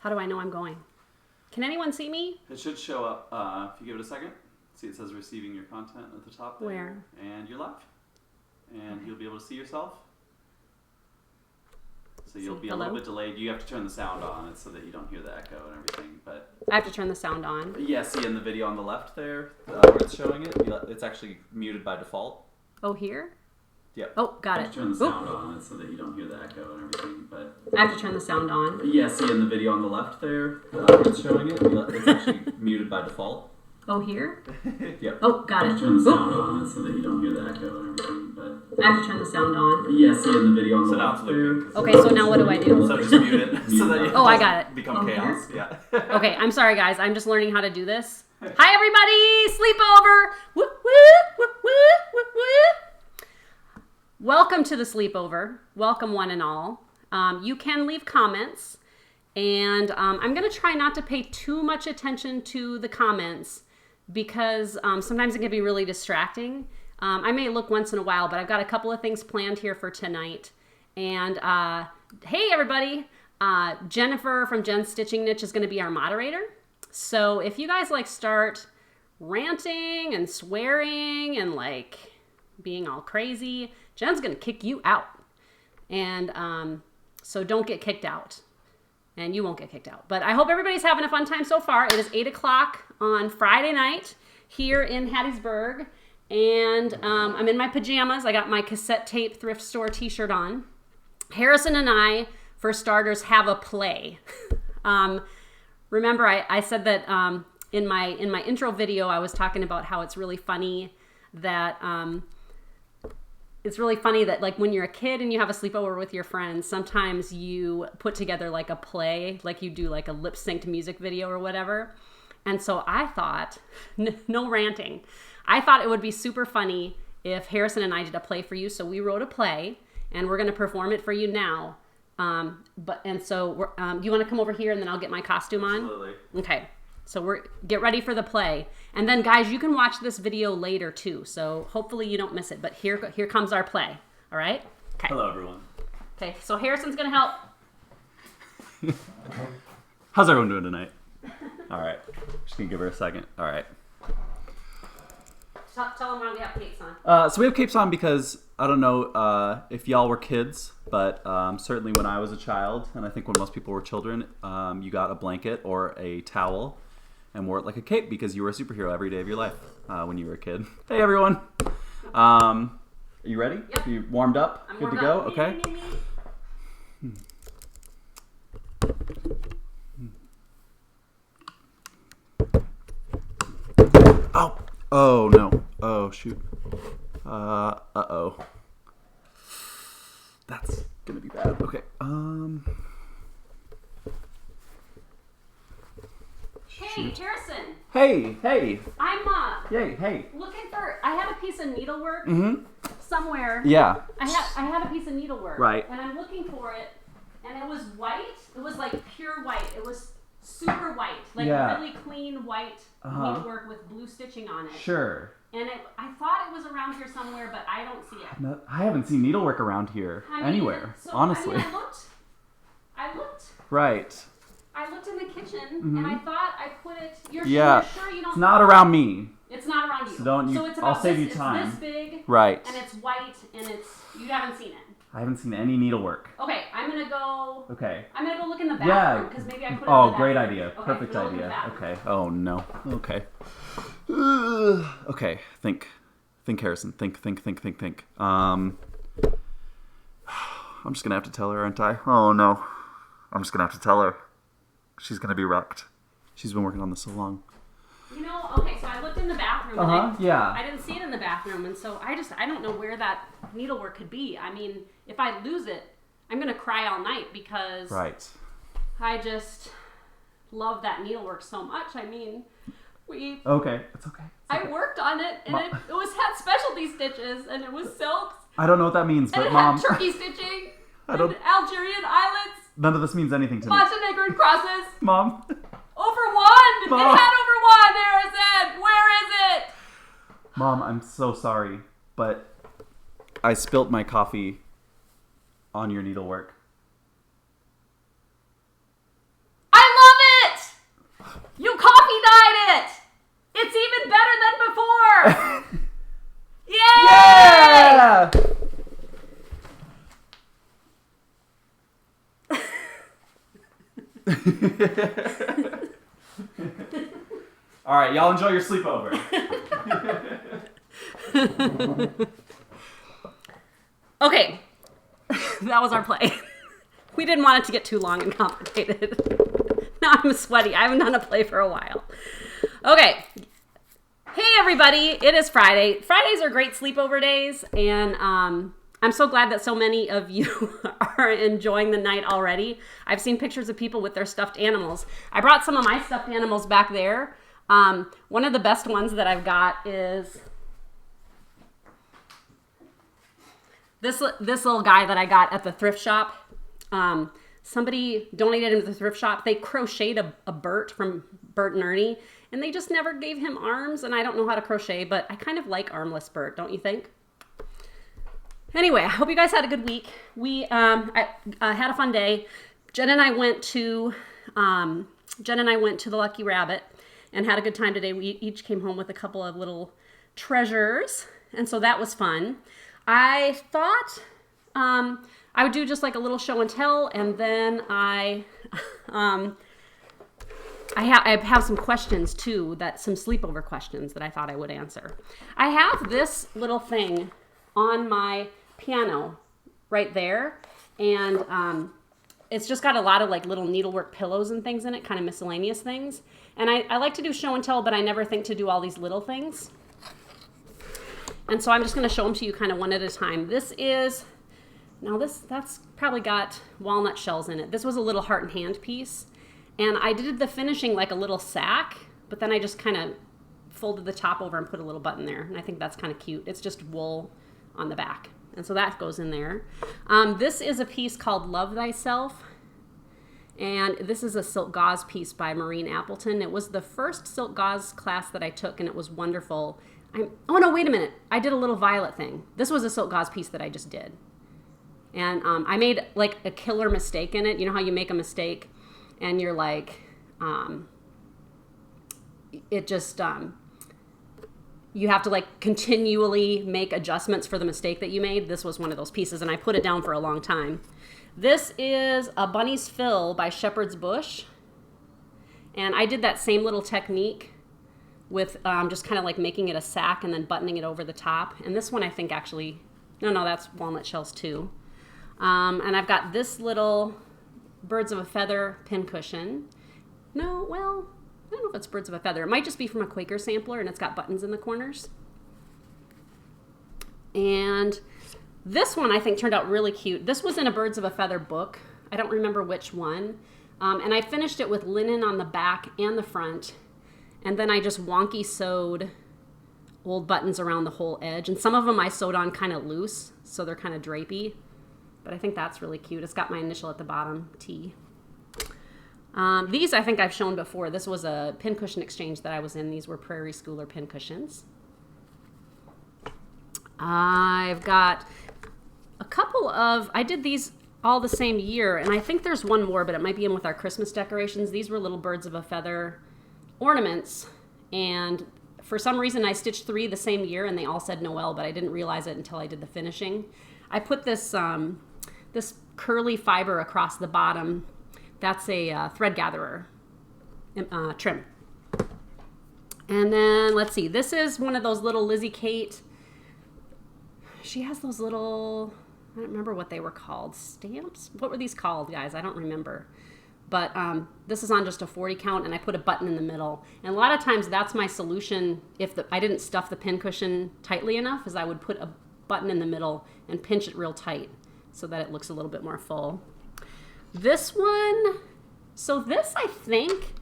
How do I know I'm going? Can anyone see me? It should show up if you give it a second. See, it says receiving your content at the top there. Where? And you're live. And you'll be able to see yourself. So you'll be a little bit delayed. You have to turn the sound on so that you don't hear the echo and everything. But I have to turn the sound on. yeah, see in the video on the left there, where it's showing it, it's actually muted by default. Oh, here? Yep. Oh, got it. You have to turn the sound on so that you don't hear the echo and everything. But I have to turn the sound on. yeah, see in the video on the left there, where it's showing it, it's actually muted by default. Oh, here? Yep. Oh, got it. Turn the sound on so that you don't hear the echo and everything. But I have to turn the sound on. yeah, see in the video on the left there. Okay, so now what do I do? So just mute it so that it I got it. become chaos. Yeah. Okay, I'm sorry, guys. I'm just learning how to do this. Hi, everybody! Sleepover! Woo, woo, woo, woo, woo, woo. Welcome to the sleepover. Welcome, one and all. You can leave comments, and I'm going to try not to pay too much attention to the comments because sometimes it can be really distracting. I may look once in a while, but I've got a couple of things planned here for tonight. And hey, everybody, Jennifer from Jen's Stitching Niche is going to be our moderator. So if you guys start ranting and swearing and being all crazy, Jen's going to kick you out. And so don't get kicked out. And you won't get kicked out. But I hope everybody's having a fun time so far. It is 8 o'clock on Friday night here in Hattiesburg. And I'm in my pajamas. I got my cassette tape thrift store t-shirt on. Harrison and I, for starters, have a play. Remember, I said that in my intro video, I was talking about how it's really funny that when you're a kid and you have a sleepover with your friends, sometimes you put together a play, you do a lip synced music video or whatever. And so I thought, no ranting, I thought it would be super funny if Harrison and I did a play for you. So we wrote a play and we're going to perform it for you now. So you want to come over here and then I'll get my costume on? Absolutely. Okay. So get ready for the play. And then guys, you can watch this video later too. So hopefully you don't miss it, but here comes our play. All right? Okay. Hello, everyone. Okay. So Harrison's going to help. How's everyone doing tonight? All right. Just going to give her a second. All right. Tell them why we have capes on. So we have capes on because, I don't know if y'all were kids, but certainly when I was a child, and I think when most people were children, you got a blanket or a towel and wore it like a cape because you were a superhero every day of your life when you were a kid. Hey, everyone. Are you ready? Yep. You warmed up? I'm Good warmed to go? up. Okay. Oh. Oh, no. Oh, shoot. Uh-oh. That's gonna be bad. Okay. Hey, Harrison. Hey. I'm Yay, hey. looking for. I have a piece of needlework somewhere. Yeah. I have a piece of needlework. Right. And I'm looking for it, and it was white. It was pure white. It was super white, really clean white needlework with blue stitching on it. Sure. And I thought it was around here somewhere, but I don't see it. No, I haven't seen needlework around here anywhere, honestly. I looked. Right. I looked in the kitchen, and I thought I put it. You're sure you don't? It's not around me. It's not around you. So don't you? So it's about I'll save you It's time. this big. Right. And it's white, and you haven't seen it. I haven't seen any needlework. Okay, I'm gonna go. Okay. I'm gonna go look in the bathroom because maybe I put it in the Oh, bathroom. great idea. Okay, Perfect go look in the idea. bathroom. Okay. Oh no. Okay. Okay. Think, Harrison. Think. I'm just gonna have to tell her, aren't I? Oh no. I'm just gonna have to tell her. She's gonna be wrecked. She's been working on this so long. Okay, so I looked in the bathroom. I didn't see it in the bathroom, and so I don't know where that needlework could be. I mean, if I lose it, I'm gonna cry all night because I just love that needlework so much. I mean, Okay, it's okay. I worked on it, and it had specialty stitches, and it was silk. I don't know what that means, but and it Mom. had turkey stitching, and Algerian islands. None of this means anything to me. Montenegrin crosses. Mom. Over one. Mom. It had over one, Harrison. Where is it? Mom, I'm so sorry, but I spilt my coffee on your needlework. I You coffee dyed it! It's even better than before! Yay! Yeah! All right, y'all enjoy your sleepover. Okay, that was our play. We didn't want it to get too long and complicated. Now I'm sweaty. I haven't done a play for a while. Okay. Hey, everybody. It is Friday. Fridays are great sleepover days, and I'm so glad that so many of you are enjoying the night already. I've seen pictures of people with their stuffed animals. I brought some of my stuffed animals back there. One of the best ones that I've got is this little guy that I got at the thrift shop. Somebody donated him to the thrift shop. They crocheted a Bert from Bert and Ernie, and they just never gave him arms, and I don't know how to crochet, but I kind of like armless Bert, don't you think? Anyway, I hope you guys had a good week. We I had a fun day. Jen and I went to the Lucky Rabbit and had a good time today. We each came home with a couple of little treasures, and so that was fun. I thought I would do just like a little show and tell, and then I have some questions too, some sleepover questions that I thought I would answer. I have this little thing on my piano right there, and it's just got a lot of like little needlework pillows and things in it, kind of miscellaneous things. And I like to do show and tell, but I never think to do all these little things. And so I'm just going to show them to you kind of one at a time. That's probably got walnut shells in it. This was a little heart and hand piece. And I did the finishing like a little sack, but then I just kind of folded the top over and put a little button there. And I think that's kind of cute. It's just wool on the back. And so that goes in there. This is a piece called Love Thyself. And this is a silk gauze piece by Maureen Appleton. It was the first silk gauze class that I took, and it was wonderful. Oh no, wait a minute. I did a little violet thing. This was a silk gauze piece that I just did. And I made like a killer mistake in it. You know how you make a mistake and you're like, you have to like continually make adjustments for the mistake that you made. This was one of those pieces, and I put it down for a long time. This is a Bunny's Fill by Shepherd's Bush. And I did that same little technique with just kind of like making it a sack and then buttoning it over the top. And this one I think actually, no, that's walnut shells too. And I've got this little Birds of a Feather pincushion. No, well, I don't know if it's Birds of a Feather. It might just be from a Quaker sampler, and it's got buttons in the corners. And this one I think turned out really cute. This was in a Birds of a Feather book. I don't remember which one. And I finished it with linen on the back and the front. And then I just wonky sewed old buttons around the whole edge. And some of them I sewed on kind of loose, so they're kind of drapey. But I think that's really cute. It's got my initial at the bottom, T. These I think I've shown before. This was a pincushion exchange that I was in. These were Prairie Schooler pincushions. I've got a couple of, I did these all the same year, and I think there's one more, but it might be in with our Christmas decorations. These were little Birds of a Feather ornaments, and for some reason I stitched 3 the same year, and they all said Noel, but I didn't realize it until I did the finishing. I put this this curly fiber across the bottom. That's a thread gatherer trim. And then let's see, this is one of those little Lizzie Kate. She has those little, I don't remember what they were called, stamps? What were these called, guys? I don't remember. But this is on just a 40 count, and I put a button in the middle. And a lot of times that's my solution if I didn't stuff the pincushion tightly enough, is I would put a button in the middle and pinch it real tight so that it looks a little bit more full. This one, so this I think,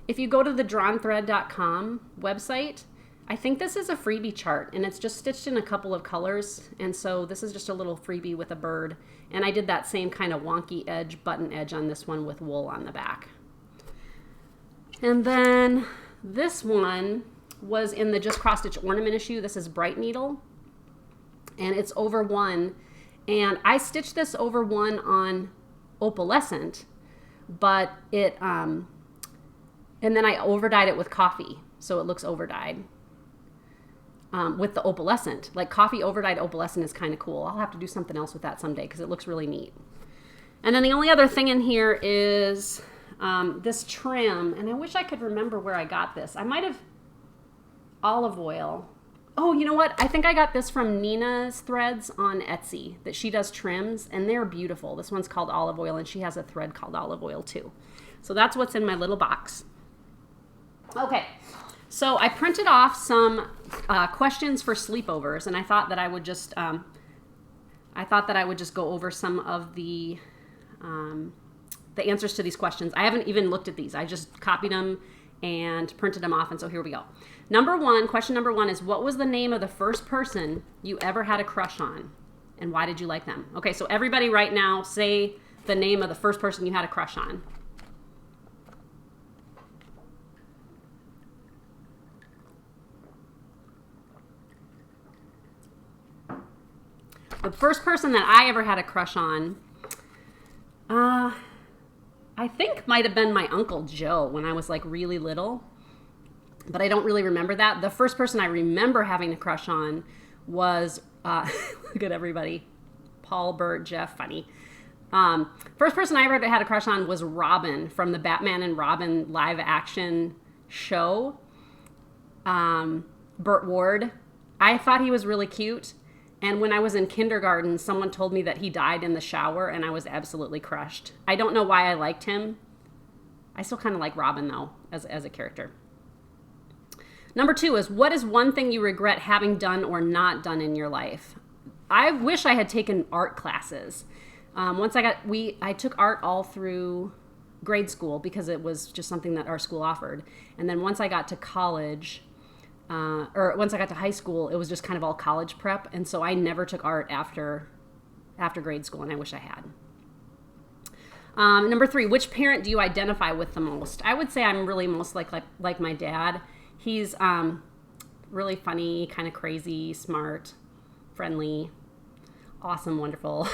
if you go to the drawnthread.com website, I think this is a freebie chart, and it's just stitched in a couple of colors, and so this is just a little freebie with a bird, and I did that same kind of wonky edge, button edge on this one with wool on the back. And then this one was in the Just Cross Stitch Ornament issue. This is Bright Needle, and it's over 1, and I stitched this over 1 on Opalescent, but it And then I overdyed it with coffee, so it looks overdyed. With the opalescent. Like coffee overdyed opalescent is kind of cool. I'll have to do something else with that someday because it looks really neat. And then the only other thing in here is this trim. And I wish I could remember where I got this. I might have olive oil. Oh, you know what? I think I got this from Nina's Threads on Etsy, that she does trims, and they're beautiful. This one's called olive oil, and she has a thread called olive oil too. So that's what's in my little box. Okay, so I printed off some questions for sleepovers, and I thought that I would just go over some of the answers to these questions. I haven't even looked at these. I just copied them and printed them off, and so here we go. Question number one is, what was the name of the first person you ever had a crush on, and why did you like them? Okay, so everybody right now say the name of the first person you had a crush on. The first person that I ever had a crush on, I think might have been my Uncle Joe when I was like really little, but I don't really remember that. The first person I remember having a crush on was, look at everybody, Paul, Bert, Jeff, funny. First person I ever had a crush on was Robin from the Batman and Robin live action show. Burt Ward. I thought he was really cute. And when I was in kindergarten, someone told me that he died in the shower, and I was absolutely crushed. I don't know why I liked him. I still kind of like Robin, though, as a character. Number two is, what is one thing you regret having done or not done in your life? I wish I had taken art classes. I took art all through grade school because it was just something that our school offered. And then once I got to college... once I got to high school, it was just kind of all college prep. And so I never took art after grade school, and I wish I had. Number three, which parent do you identify with the most? I would say I'm really most like my dad. He's really funny, kind of crazy, smart, friendly, awesome, wonderful.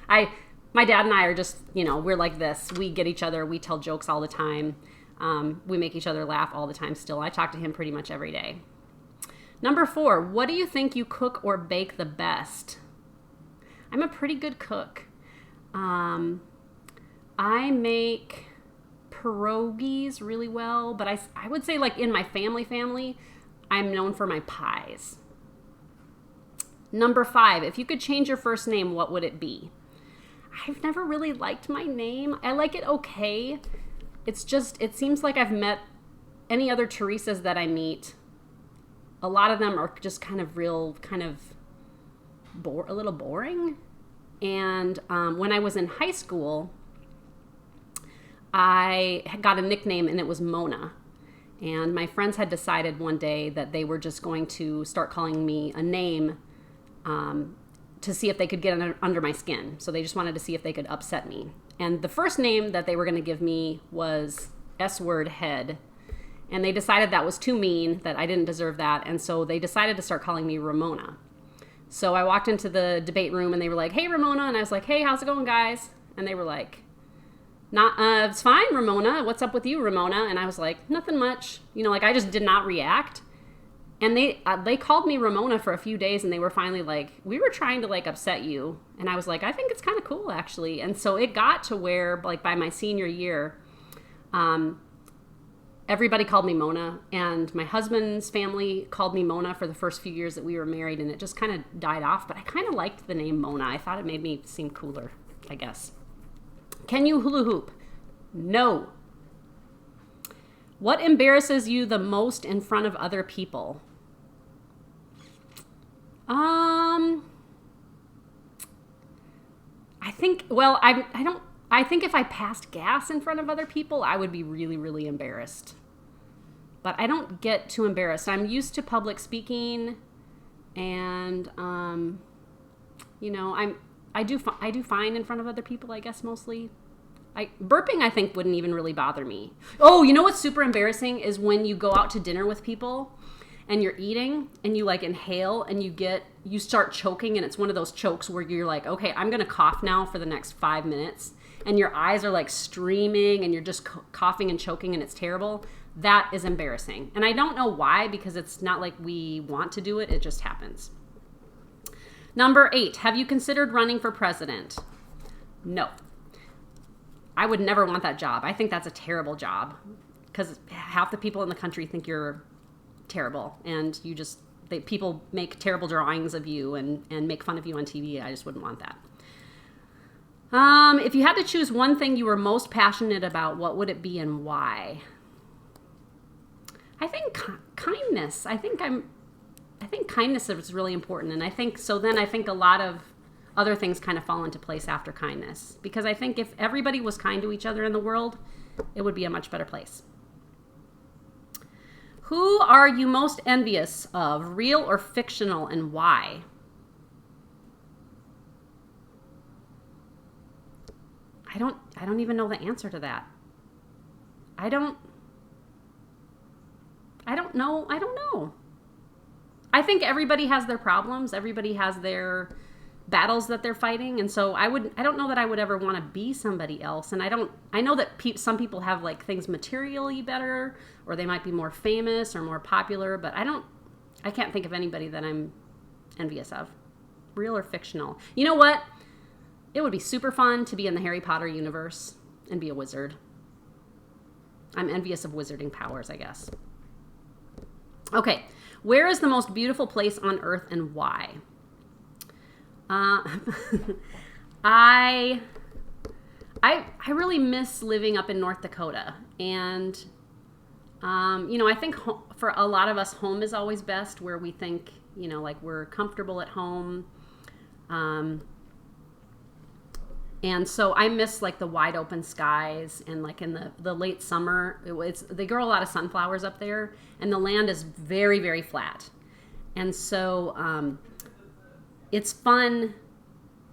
My dad and I are just, we're like this. We get each other. We tell jokes all the time. We make each other laugh all the time still. I talk to him pretty much every day. Number four, what do you think you cook or bake the best? I'm a pretty good cook. I make pierogies really well, but I would say like in my family, I'm known for my pies. Number five, if you could change your first name, what would it be? I've never really liked my name. I like it okay. It seems like I've met any other Teresas that I meet. A lot of them are just kind of a little boring. And when I was in high school, I got a nickname, and it was Mona. And my friends had decided one day that they were just going to start calling me a name to see if they could get under my skin. So they just wanted to see if they could upset me. And the first name that they were going to give me was S-word head. And they decided that was too mean, that I didn't deserve that. And so they decided to start calling me Ramona. So I walked into the debate room, and they were like, "Hey, Ramona." And I was like, "Hey, how's it going, guys?" And they were like, "It's fine, Ramona. What's up with you, Ramona?" And I was like, "Nothing much." I just did not react. And they called me Ramona for a few days, and they were finally like, "We were trying to upset you." And I was like, "I think it's kind of cool, actually." And so it got to where by my senior year, everybody called me Mona, and my husband's family called me Mona for the first few years that we were married, and it just kind of died off. But I kind of liked the name Mona. I thought it made me seem cooler, I guess. Can you hula hoop? No. What embarrasses you the most in front of other people? I think if I passed gas in front of other people, I would be really, really embarrassed. But I don't get too embarrassed. I'm used to public speaking, and I do fine in front of other people, I guess, mostly. Burping, I think, wouldn't even really bother me. Oh, you know what's super embarrassing is when you go out to dinner with people and you're eating and you inhale and you get you start choking, and it's one of those chokes where you're like, okay, I'm going to cough now for the next 5 minutes, and your eyes are like streaming and you're just coughing and choking and it's terrible, that is embarrassing. And I don't know why, because it's not like we want to do it. It just happens. Number 8, have you considered running for president? No. I would never want that job. I think that's a terrible job because half the people in the country think you're terrible, and people make terrible drawings of you and make fun of you on TV. I just wouldn't want that. If you had to choose one thing you were most passionate about, what would it be and why? I think kindness. I think kindness is really important, and I think a lot of other things kind of fall into place after kindness, because I think if everybody was kind to each other in the world, it would be a much better place. Who are you most envious of, real or fictional, and why? I don't even know the answer to that. I don't know. I think everybody has their problems. Everybody has their battles that they're fighting. And so I don't know that I would ever want to be somebody else. And I know that some people have like things materially better, or they might be more famous or more popular, but I can't think of anybody that I'm envious of, real or fictional. You know what? It would be super fun to be in the Harry Potter universe and be a wizard. I'm envious of wizarding powers, I guess. Okay, where is the most beautiful place on earth and why? I really miss living up in North Dakota, and I think for a lot of us, home is always best, where we think like we're comfortable at home, and so I miss like the wide open skies, and like in the late summer, they grow a lot of sunflowers up there, and the land is very, very flat, and so it's fun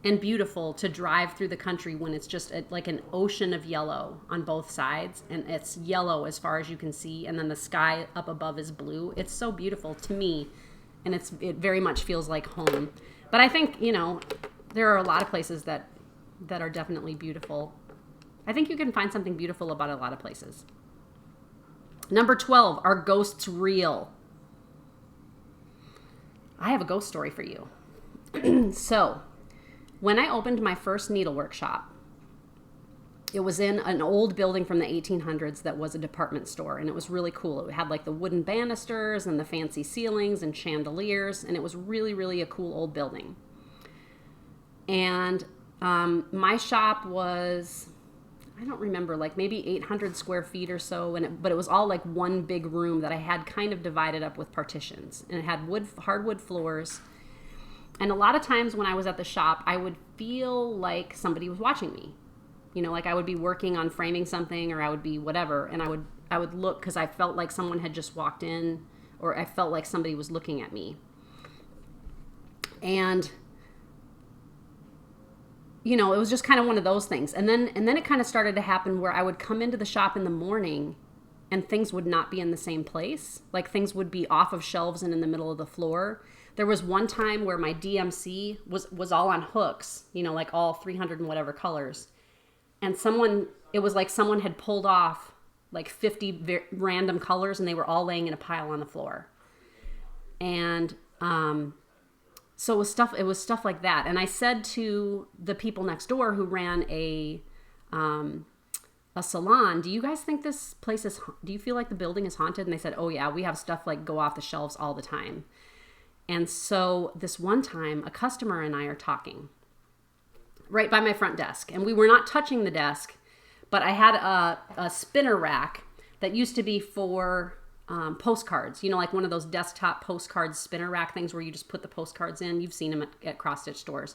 and beautiful to drive through the country when it's just like an ocean of yellow on both sides, and it's yellow as far as you can see, and then the sky up above is blue. It's so beautiful to me, and it very much feels like home. But I think there are a lot of places that are definitely beautiful. I think you can find something beautiful about a lot of places. Number 12, are ghosts real? I have a ghost story for you. So, when I opened my first needlework shop, it was in an old building from the 1800s that was a department store, and it was really cool. It had like the wooden banisters and the fancy ceilings and chandeliers, and it was really, really a cool old building. And my shop was, I don't remember, like maybe 800 square feet or so, but it was all like one big room that I had kind of divided up with partitions, and it had hardwood floors. And a lot of times when I was at the shop, I would feel like somebody was watching me. Like I would be working on framing something, or I would be whatever, and I would look because I felt like someone had just walked in, or I felt like somebody was looking at me. And it was just kind of one of those things. And then it kind of started to happen where I would come into the shop in the morning and things would not be in the same place. Like things would be off of shelves and in the middle of the floor. There was one time where my DMC was all on hooks, like all 300 and whatever colors. And it was like someone had pulled off like 50 random colors, and they were all laying in a pile on the floor. And so it was stuff like that. And I said to the people next door who ran a salon, do you guys think this place do you feel like the building is haunted? And they said, oh yeah, we have stuff like go off the shelves all the time. And so this one time, a customer and I are talking right by my front desk, and we were not touching the desk, but I had a spinner rack that used to be for postcards, like one of those desktop postcard spinner rack things where you just put the postcards in. You've seen them at cross-stitch stores.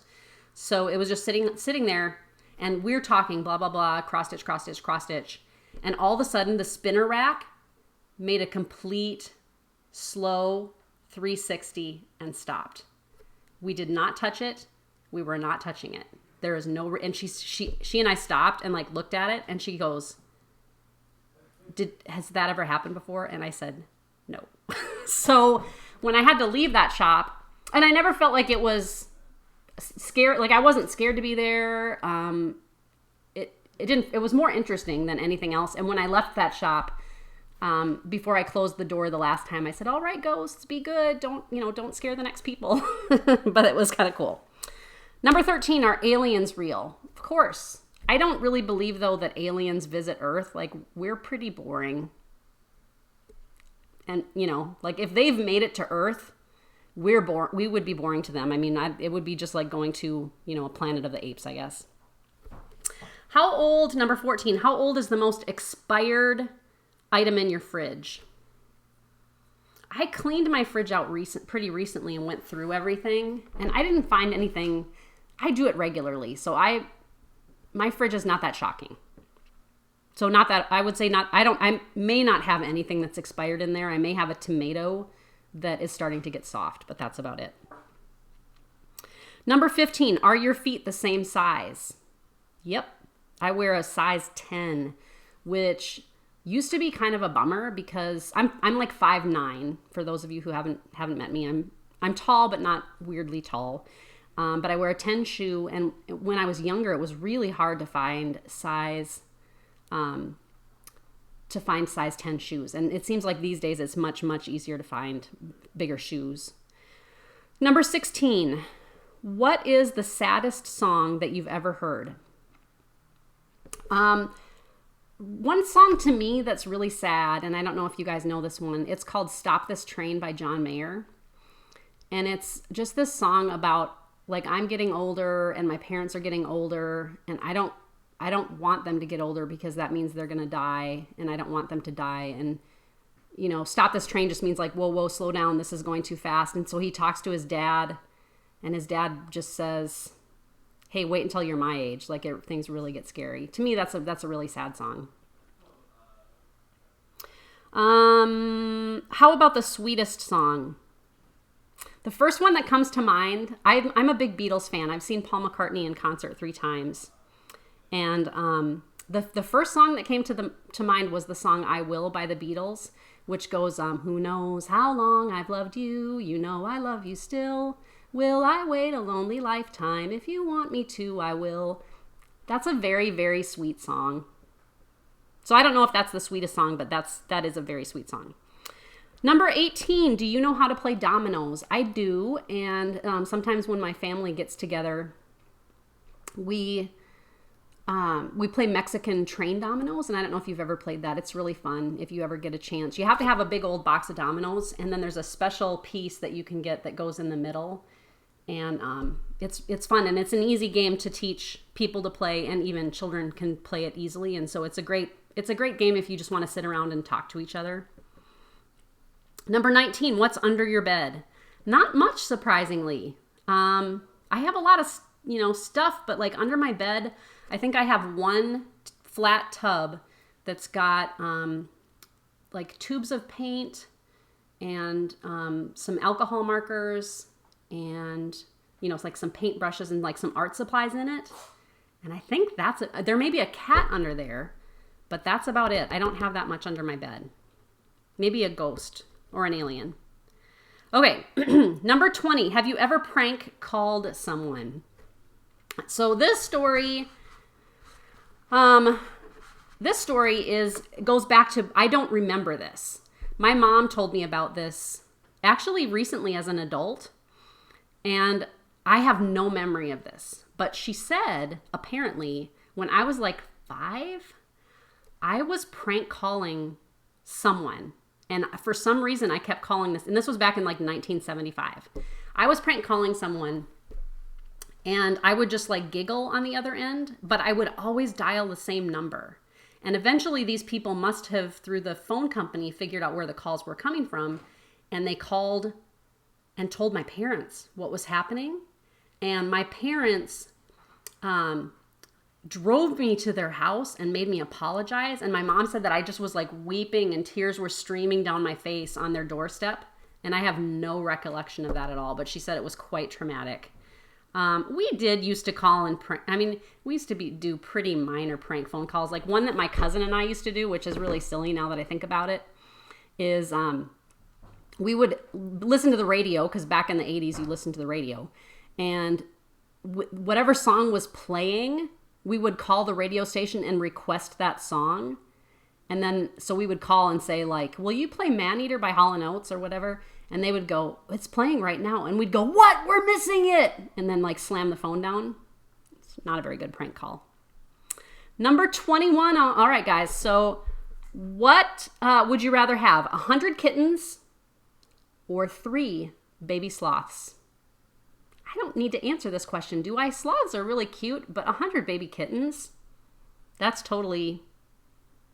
So it was just sitting there, and we're talking blah, blah, blah, cross-stitch, cross-stitch, cross-stitch. And all of a sudden the spinner rack made a complete slow 360 and stopped. We did not touch it. We were not touching it. There is no, and she and I stopped and like looked at it, and she goes, has that ever happened before? And I said, no. So when I had to leave that shop, And I never felt like it was scared. Like I wasn't scared to be there. It was more interesting than anything else. And when I left that shop, before I closed the door the last time, I said, all right, ghosts, be good. Don't scare the next people. But it was kind of cool. Number 13, are aliens real? Of course. I don't really believe, though, that aliens visit Earth. Like, we're pretty boring. And, like, if they've made it to Earth, we would be boring to them. I mean, it would be just like going to, a planet of the apes, I guess. Number 14, how old is the most expired item in your fridge? I cleaned my fridge out pretty recently and went through everything, and I didn't find anything. I do it regularly, so my fridge is not that shocking. So not that, I would say not, I may not have anything that's expired in there. I may have a tomato that is starting to get soft, but that's about it. Number 15, are your feet the same size? Yep. I wear a size 10, which used to be kind of a bummer because I'm like 5'9", for those of you who haven't met me. I'm tall, but not weirdly tall. But I wear a 10 shoe, and when I was younger, it was really hard to find size 10 shoes. And it seems like these days it's much, much easier to find bigger shoes. Number 16, what is the saddest song that you've ever heard? One song to me that's really sad, and I don't know if you guys know this one, it's called Stop This Train by John Mayer. And it's just this song about, like, I'm getting older and my parents are getting older, and I don't want them to get older because that means they're going to die, and I don't want them to die. And, stop this train just means like, whoa, slow down. This is going too fast. And so he talks to his dad, and his dad just says, hey, wait until you're my age. Like, things really get scary. To me, that's a really sad song. How about the sweetest song? The first one that comes to mind, I'm a big Beatles fan. I've seen Paul McCartney in concert 3 times. And the first song that came to mind was the song I Will by the Beatles, which goes, who knows how long I've loved you, I love you still. Will I wait a lonely lifetime? If you want me to, I will. That's a very, very sweet song. So I don't know if that's the sweetest song, but that is a very sweet song. Number 18, do you know how to play dominoes? I do, and sometimes when my family gets together, we play Mexican train dominoes, and I don't know if you've ever played that. It's really fun if you ever get a chance. You have to have a big old box of dominoes, and then there's a special piece that you can get that goes in the middle. And it's fun, and it's an easy game to teach people to play, and even children can play it easily. And so it's a great game if you just want to sit around and talk to each other. Number 19, what's under your bed? Not much, surprisingly. I have a lot of stuff, but like under my bed, I think I have one flat tub that's got like tubes of paint and some alcohol markers. And, it's like some paint brushes and like some art supplies in it. And I think that's it. There may be a cat under there, but that's about it. I don't have that much under my bed. Maybe a ghost or an alien. Okay, number 20. Have you ever prank called someone? So this story goes back to, I don't remember this. My mom told me about this actually recently as an adult. And I have no memory of this. But she said, apparently, when I was like 5, I was prank calling someone. And for some reason, I kept calling this. And this was back in like 1975. I was prank calling someone. And I would just like giggle on the other end. But I would always dial the same number. And eventually, these people must have, through the phone company, figured out where the calls were coming from. And they called and told my parents what was happening. And my parents drove me to their house and made me apologize. And my mom said that I just was like weeping and tears were streaming down my face on their doorstep. And I have no recollection of that at all. But she said it was quite traumatic. We used to call and prank. I mean, we used to do pretty minor prank phone calls. Like one that my cousin and I used to do, which is really silly now that I think about it, is we would listen to the radio, because back in the 80s, you listened to the radio. And whatever song was playing, we would call the radio station and request that song. And then, so we would call and say, like, will you play Man-Eater by Hall & Oates or whatever? And they would go, it's playing right now. And we'd go, what? We're missing it. And then, like, slam the phone down. It's not a very good prank call. Number 21. All right, guys. So what would you rather have? 100 kittens or 3 baby sloths? I don't need to answer this question, do I? Sloths are really cute, but 100 baby kittens? That's totally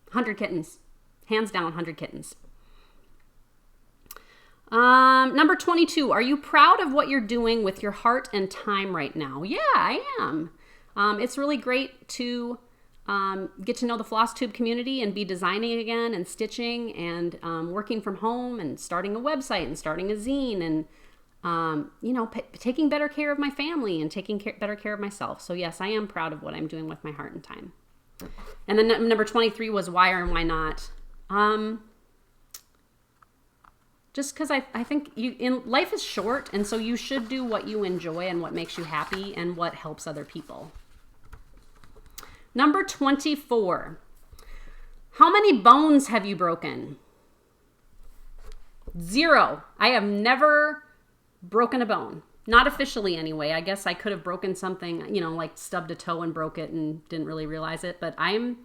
100 kittens. Hands down, 100 kittens. Number 22. Are you proud of what you're doing with your heart and time right now? Yeah, I am. It's really great to get to know the floss tube community and be designing again and stitching and working from home and starting a website and starting a zine and taking better care of my family and taking better care of myself. So yes, I am proud of what I'm doing with my heart and time. And then number 23 was why or why not. Just because I think life is short, and so you should do what you enjoy and what makes you happy and what helps other people. Number 24. How many bones have you broken? 0. I have never broken a bone. Not officially anyway. I guess I could have broken something, like stubbed a toe and broke it and didn't really realize it. But I'm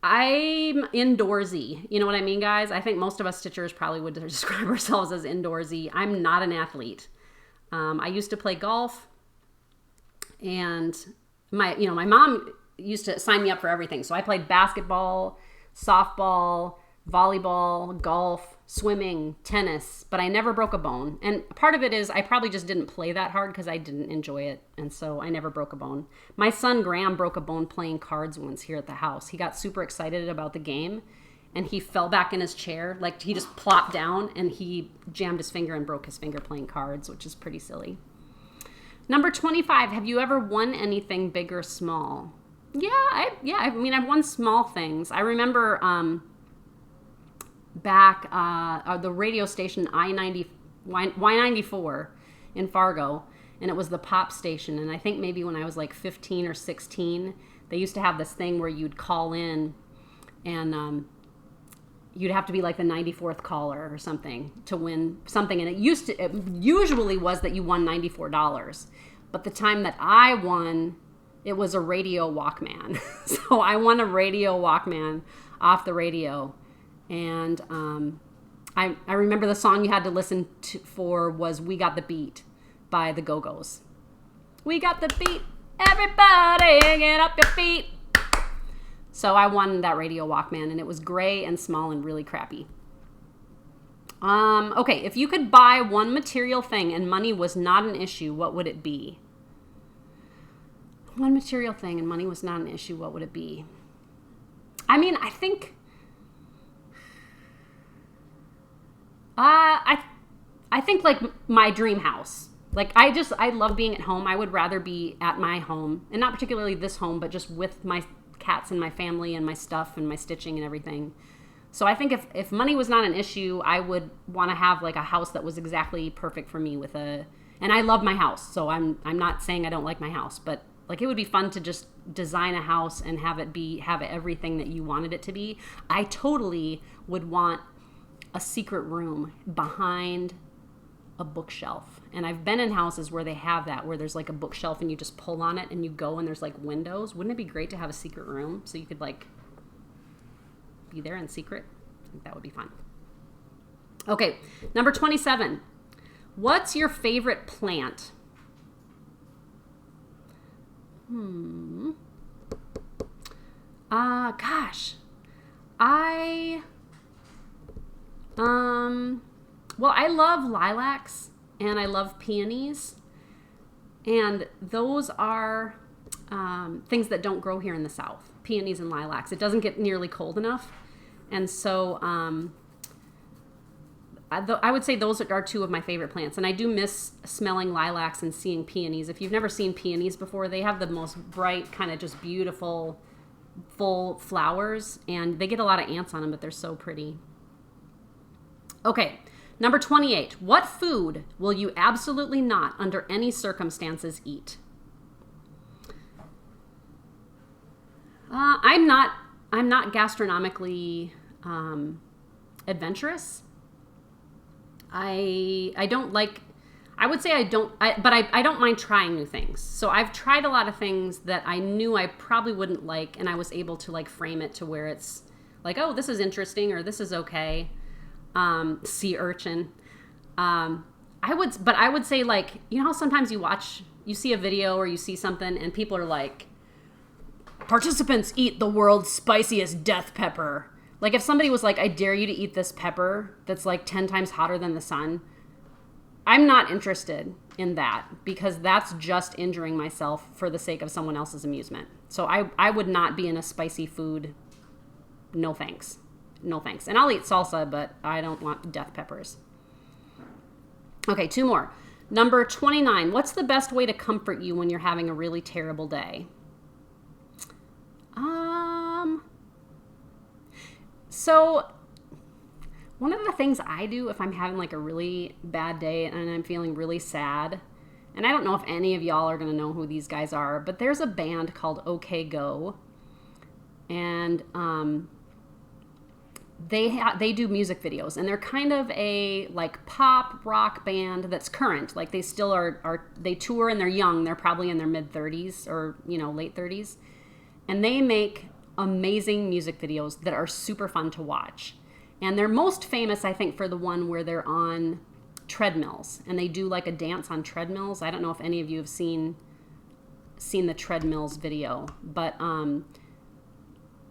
indoorsy. You know what I mean, guys? I think most of us stitchers probably would describe ourselves as indoorsy. I'm not an athlete. I used to play golf, and my mom used to sign me up for everything. So I played basketball, softball, volleyball, golf, swimming, tennis, but I never broke a bone. And part of it is I probably just didn't play that hard because I didn't enjoy it. And so I never broke a bone. My son Graham broke a bone playing cards once here at the house. He got super excited about the game and he fell back in his chair. Like he just plopped down and he jammed his finger and broke his finger playing cards, which is pretty silly. Number 25, have you ever won anything big or small? Yeah, I've won small things. I remember back the radio station Y94 in Fargo, and it was the pop station. And I think maybe when I was like 15 or 16, they used to have this thing where you'd call in and you'd have to be like the 94th caller or something to win something. And it usually was that you won $94. But the time that I won, it was a radio Walkman. So I won a radio Walkman off the radio. And I remember the song you had to listen for was We Got the Beat by the Go-Go's. We got the beat, everybody get up your feet. So I won that radio Walkman, and it was gray and small and really crappy. Okay, if you could buy one material thing and money was not an issue, what would it be? One material thing and money was not an issue, what would it be? I mean, I think... I think like my dream house. Like I love being at home. I would rather be at my home, and not particularly this home, but just with my cats and my family and my stuff and my stitching and everything. So I think if money was not an issue, I would want to have like a house that was exactly perfect for me and I love my house. So I'm not saying I don't like my house, but like it would be fun to just design a house and have everything that you wanted it to be. I totally would want a secret room behind a bookshelf. And I've been in houses where they have that, where there's like a bookshelf and you just pull on it and you go and there's like windows. Wouldn't it be great to have a secret room so you could like be there in secret? I think that would be fun. Okay, number 27. What's your favorite plant? Gosh. Well, I love lilacs and I love peonies, and those are things that don't grow here in the South. Peonies and lilacs. It doesn't get nearly cold enough, and so I would say those are two of my favorite plants. And I do miss smelling lilacs and seeing peonies. If you've never seen peonies before, they have the most bright, kind of just beautiful, full flowers, and they get a lot of ants on them, but they're so pretty. Okay, number 28. What food will you absolutely not, under any circumstances, eat? I'm not gastronomically adventurous. I don't like. I would say I don't. But I don't mind trying new things. So I've tried a lot of things that I knew I probably wouldn't like, and I was able to like frame it to where it's like, oh, this is interesting, or this is okay. Sea urchin. I would say, like, you know how sometimes you see a video or you see something and people are like, participants eat the world's spiciest death pepper. Like, if somebody was like, I dare you to eat this pepper that's like 10 times hotter than the sun, I'm not interested in that, because that's just injuring myself for the sake of someone else's amusement. So I would not be in a spicy food. No thanks. No thanks. And I'll eat salsa, but I don't want death peppers. Okay, 2 more. Number 29. What's the best way to comfort you when you're having a really terrible day? So one of the things I do if I'm having like a really bad day and I'm feeling really sad, and I don't know if any of y'all are going to know who these guys are, but there's a band called OK Go, and they do music videos, and they're kind of a like pop rock band that's current. Like, they still are they tour, and they're young. They're probably in their mid 30s or, you know, late 30s. And they make amazing music videos that are super fun to watch. And they're most famous, I think, for the one where they're on treadmills and they do like a dance on treadmills. I don't know if any of you have seen the treadmills video, but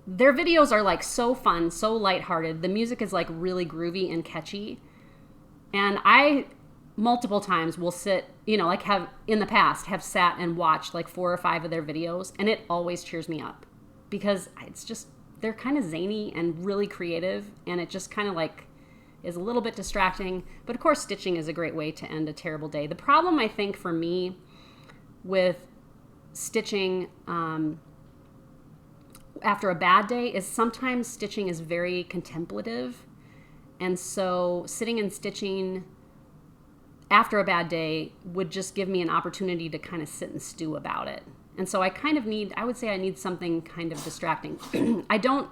their videos are like so fun, so lighthearted. The music is like really groovy and catchy. And I multiple times will sit, you know, like have sat and watched like 4 or 5 of their videos, and it always cheers me up, because it's just, they're kind of zany and really creative, and it just kind of like is a little bit distracting. But of course, stitching is a great way to end a terrible day. The problem, I think, for me with stitching after a bad day is sometimes stitching is very contemplative. And so sitting and stitching after a bad day would just give me an opportunity to kind of sit and stew about it. And so I would say I need something kind of distracting. I don't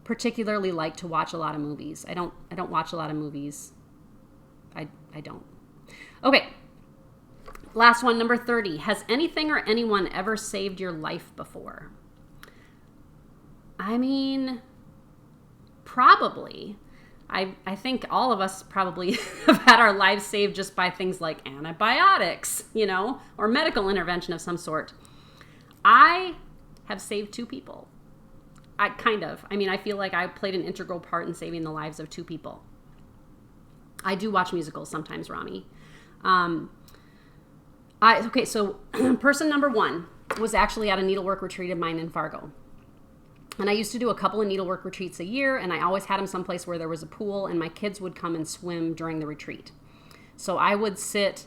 particularly like to watch a lot of movies. I don't watch a lot of movies. I don't. Okay. Last one, number 30. Has anything or anyone ever saved your life before? I mean, probably. I think all of us probably have had our lives saved just by things like antibiotics, you know, or medical intervention of some sort. I have saved 2 people. I feel like I played an integral part in saving the lives of 2 people. I do watch musicals sometimes, Rami. So person number 1 was actually at a needlework retreat of mine in Fargo. And I used to do a couple of needlework retreats a year, and I always had them someplace where there was a pool, and my kids would come and swim during the retreat. So I would sit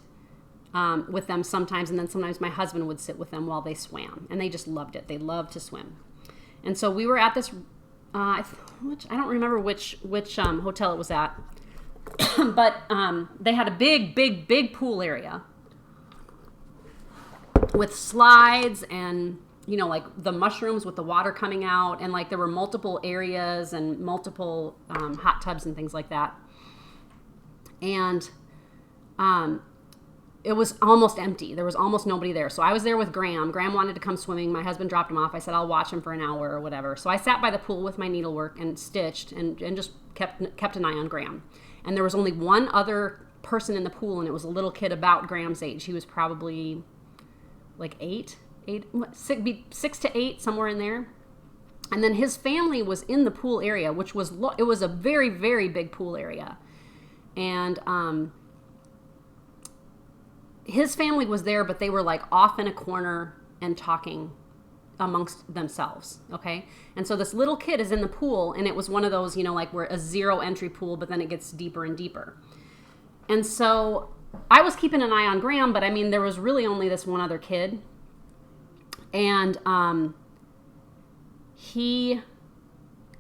with them sometimes, and then sometimes my husband would sit with them while they swam, and they just loved it. They loved to swim. And so we were at this, I don't remember which hotel it was at, but they had a big pool area with slides and, you know, like the mushrooms with the water coming out, and like there were multiple areas and multiple hot tubs and things like that. And it was almost empty. There was almost nobody there. So I was there with Graham. Graham wanted to come swimming. My husband dropped him off. I said, I'll watch him for an hour or whatever. So I sat by the pool with my needlework and stitched and just kept an eye on Graham. And there was only one other person in the pool, and it was a little kid about Graham's age. He was probably like 6 to 8, somewhere in there. And then his family was in the pool area, which was it was a very, very big pool area. And his family was there, but they were like off in a corner and talking amongst themselves, okay? And so this little kid is in the pool, and it was one of those, you know, like where a 0 entry pool, but then it gets deeper and deeper. And so I was keeping an eye on Graham, but I mean, there was really only this one other kid. And he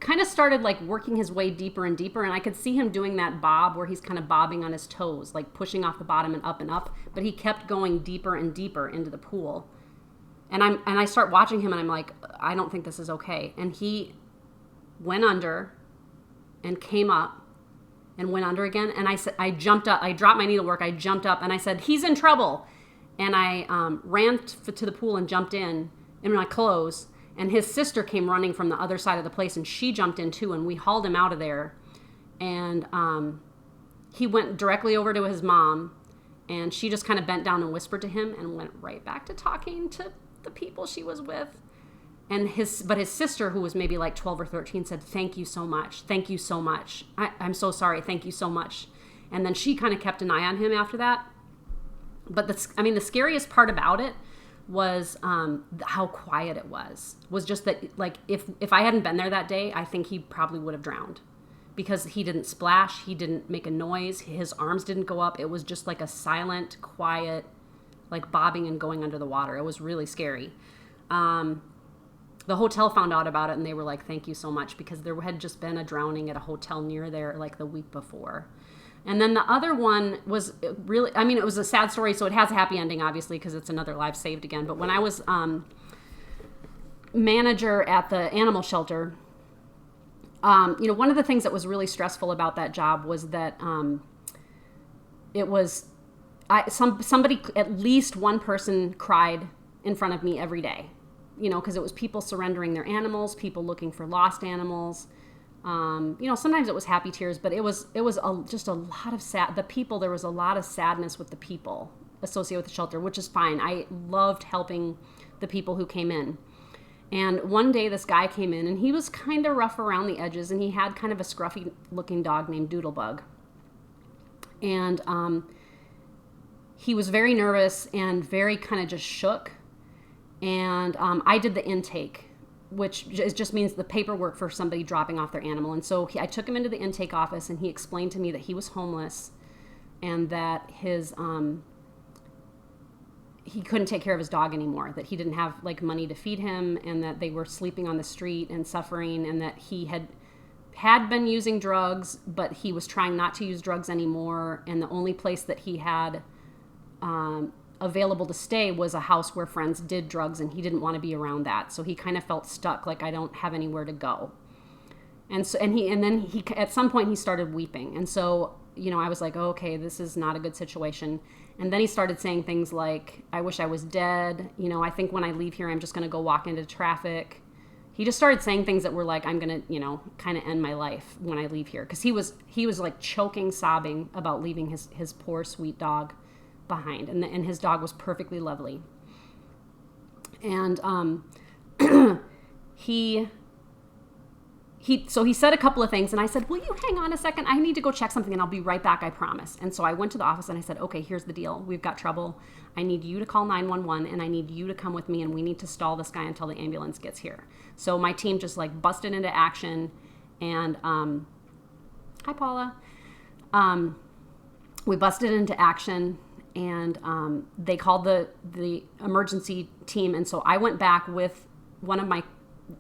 kind of started like working his way deeper and deeper, and I could see him doing that bob where he's kind of bobbing on his toes, like pushing off the bottom and up, but he kept going deeper and deeper into the pool. And I start watching him and I'm like, I don't think this is okay. And he went under and came up and went under again. And I jumped up, I dropped my needlework, I jumped up and I said, he's in trouble. And I ran to the pool and jumped in my clothes. And his sister came running from the other side of the place and she jumped in too. And we hauled him out of there. And he went directly over to his mom. And she just kind of bent down and whispered to him and went right back to talking to the people she was with. And his sister, who was maybe like 12 or 13, said, thank you so much. Thank you so much. I'm so sorry. Thank you so much. And then she kind of kept an eye on him after that. But the scariest part about it was how quiet it was just that, like, if I hadn't been there that day, I think he probably would have drowned, because he didn't splash, he didn't make a noise, his arms didn't go up. It was just like a silent, quiet, like bobbing and going under the water. It was really scary. The hotel found out about it and they were like, thank you so much, because there had just been a drowning at a hotel near there like the week before. And then the other one was really, it was a sad story, so it has a happy ending, obviously, because it's another life saved again. But when I was manager at the animal shelter, one of the things that was really stressful about that job was that it was, somebody, at least one person cried in front of me every day, because it was people surrendering their animals, people looking for lost animals. Sometimes it was happy tears, but it was just a lot of there was a lot of sadness with the people associated with the shelter, which is fine. I loved helping the people who came in. And one day this guy came in and he was kind of rough around the edges and he had kind of a scruffy looking dog named Doodlebug. And he was very nervous and very kind of just shook. And I did the intake, which just means the paperwork for somebody dropping off their animal. And so I took him into the intake office and he explained to me that he was homeless and that he couldn't take care of his dog anymore, that he didn't have like money to feed him, and that they were sleeping on the street and suffering, and that he had been using drugs, but he was trying not to use drugs anymore. And the only place that he had available to stay was a house where friends did drugs, and he didn't want to be around that. So he kind of felt stuck, like, I don't have anywhere to go. And so, and then he at some point he started weeping. And so, I was like, oh, okay, this is not a good situation. And then he started saying things like, I wish I was dead. I think when I leave here, I'm just going to go walk into traffic. He just started saying things that were like, I'm going to, kind of end my life when I leave here. Because he was like choking, sobbing about leaving his poor, sweet dog behind. And his dog was perfectly lovely. And so he said a couple of things, and I said, will you hang on a second? I need to go check something and I'll be right back, I promise. And so I went to the office and I said, okay, here's the deal. We've got trouble. I need you to call 911 and I need you to come with me, and we need to stall this guy until the ambulance gets here. So my team just like busted into action, and hi Paula. We busted into action, and they called the emergency team. And so I went back with one of my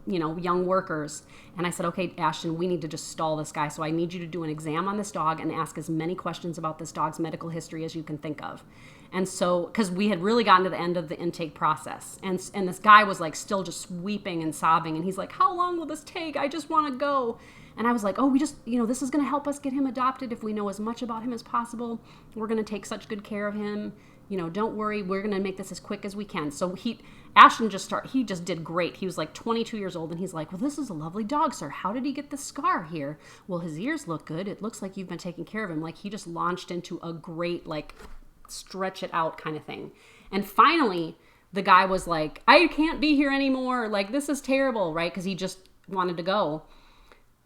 young workers, and I said, okay, Ashton, we need to just stall this guy. So I need you to do an exam on this dog and ask as many questions about this dog's medical history as you can think of. And so, because we had really gotten to the end of the intake process, and this guy was like still just weeping and sobbing, and he's like, how long will this take? I just want to go. And I was like, oh, we just, this is going to help us get him adopted if we know as much about him as possible. We're going to take such good care of him. Don't worry, we're going to make this as quick as we can. So Ashton he just did great. He was like 22 years old, and he's like, well, this is a lovely dog, sir. How did he get this scar here? Well, his ears look good. It looks like you've been taking care of him. Like, he just launched into a great, like, stretch it out kind of thing. And finally, the guy was like, I can't be here anymore. Like, this is terrible, right? Because he just wanted to go.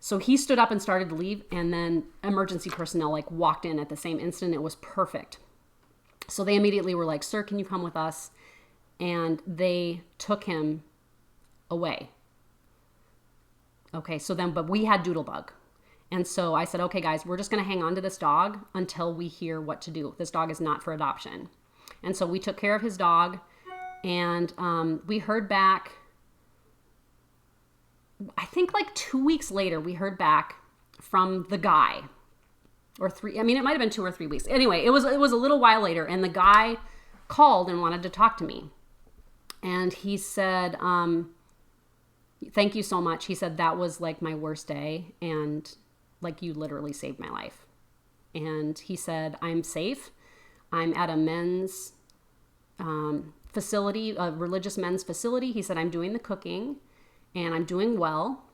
So he stood up and started to leave, and then emergency personnel, like, walked in at the same instant. It was perfect. So they immediately were like, sir, can you come with us? And they took him away. Okay, so then, but we had Doodlebug. And so I said, okay, guys, we're just going to hang on to this dog until we hear what to do. This dog is not for adoption. And so we took care of his dog, and we heard back I think like 2 weeks later, we heard back from the guy, or three. I mean, it might have been 2 or 3 weeks. Anyway, it was a little while later, and the guy called and wanted to talk to me. And he said, thank you so much. He said, that was like my worst day. And like, you literally saved my life. And he said, I'm safe. I'm at a men's facility, a religious men's facility. He said, I'm doing the cooking and I'm doing well.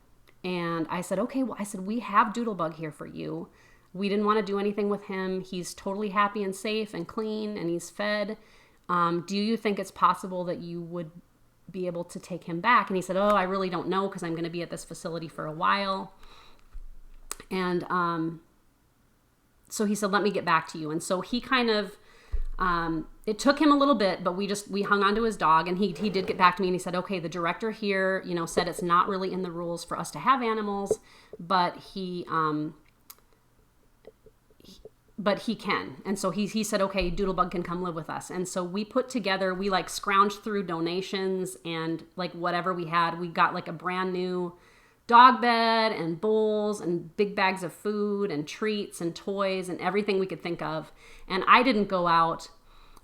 And I said, okay, well, I said, we have Doodlebug here for you. We didn't want to do anything with him. He's totally happy and safe and clean and he's fed. Do you think it's possible that you would be able to take him back? And he said, oh, I really don't know because I'm going to be at this facility for a while. And so he said, let me get back to you. And so he kind of, it took him a little bit, but we hung on to his dog, and he did get back to me, and he said, okay, the director here, said it's not really in the rules for us to have animals, but he can. And so he said, okay, Doodlebug can come live with us. And so we like scrounged through donations and like whatever we had. We got like a brand new dog bed and bowls and big bags of food and treats and toys and everything we could think of. And I didn't go out,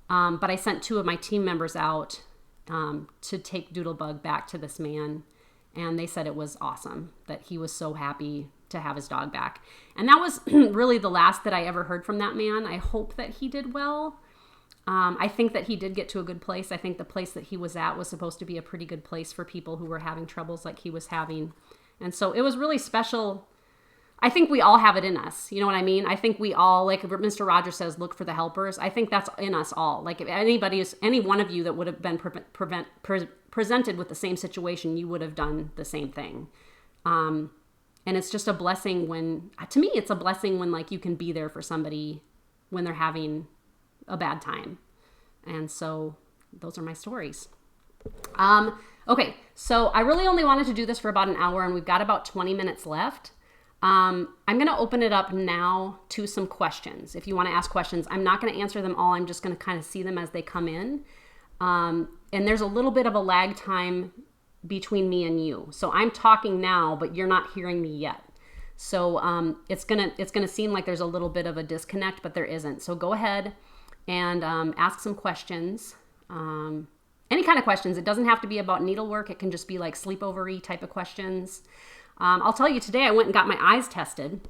but I sent 2 of my team members out to take Doodlebug back to this man. And they said it was awesome, that he was so happy to have his dog back. And that was really the last that I ever heard from that man. I hope that he did well. I think that he did get to a good place. I think the place that he was at was supposed to be a pretty good place for people who were having troubles like he was having. And so it was really special. I think we all have it in us. You know what I mean? I think we all, like Mr. Rogers says, look for the helpers. I think that's in us all. Like if any one of you that would have been presented with the same situation, you would have done the same thing. And it's just a blessing to me, it's a blessing when like you can be there for somebody when they're having a bad time. And so those are my stories. Okay, so I really only wanted to do this for about an hour, and we've got about 20 minutes left. I'm going to open it up now to some questions. If you want to ask questions, I'm not going to answer them all. I'm just going to kind of see them as they come in. And there's a little bit of a lag time between me and you. So I'm talking now, but you're not hearing me yet. So it's gonna seem like there's a little bit of a disconnect, but there isn't. So go ahead and ask some questions. Any kind of questions. It doesn't have to be about needlework. It can just be like sleepover-y type of questions. I'll tell you, today I went and got my eyes tested,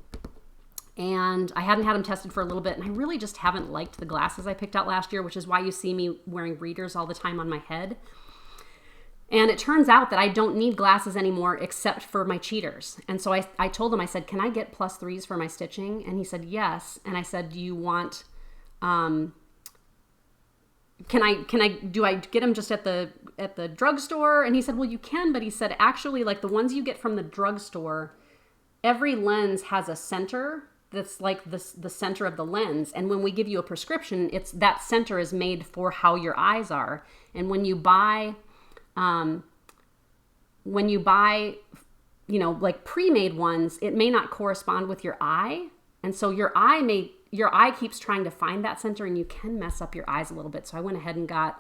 and I hadn't had them tested for a little bit, and I really just haven't liked the glasses I picked out last year, which is why you see me wearing readers all the time on my head. And it turns out that I don't need glasses anymore except for my cheaters. And so I told him, I said, can I get +3s for my stitching? And he said, yes. And I said, do you want, do I get them just at the drugstore? And he said, well, you can, but he said, actually, like the ones you get from the drugstore, every lens has a center that's like the center of the lens. And when we give you a prescription, that center is made for how your eyes are. And when you buy, like pre-made ones, it may not correspond with your eye. And so your eye keeps trying to find that center, and you can mess up your eyes a little bit. So I went ahead and got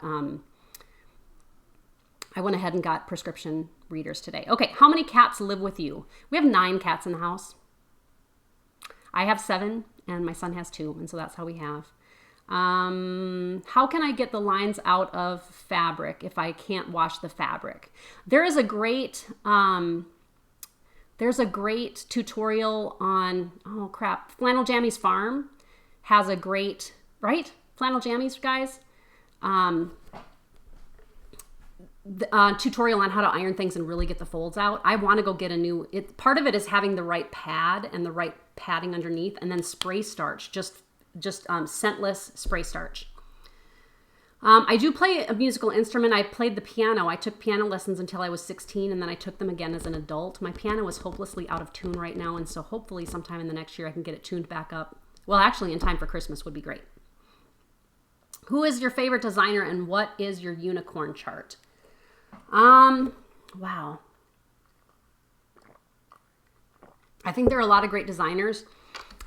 prescription readers today. Okay. How many cats live with you? We have 9 cats in the house. I have 7 and my son has 2. And so that's how we have. How can I get the lines out of fabric if I can't wash the fabric? There's a great tutorial on, Flannel Jammies Farm has a great, right? Flannel Jammies, guys. Tutorial on how to iron things and really get the folds out. I want to go get part of it is having the right pad and the right padding underneath, and then spray starch, just scentless spray starch. I do play a musical instrument. I played the piano. I took piano lessons until I was 16, and then I took them again as an adult. My piano is hopelessly out of tune right now, and so hopefully sometime in the next year I can get it tuned back up. Well, actually, in time for Christmas would be great. Who is your favorite designer, and what is your unicorn chart? Wow. I think there are a lot of great designers.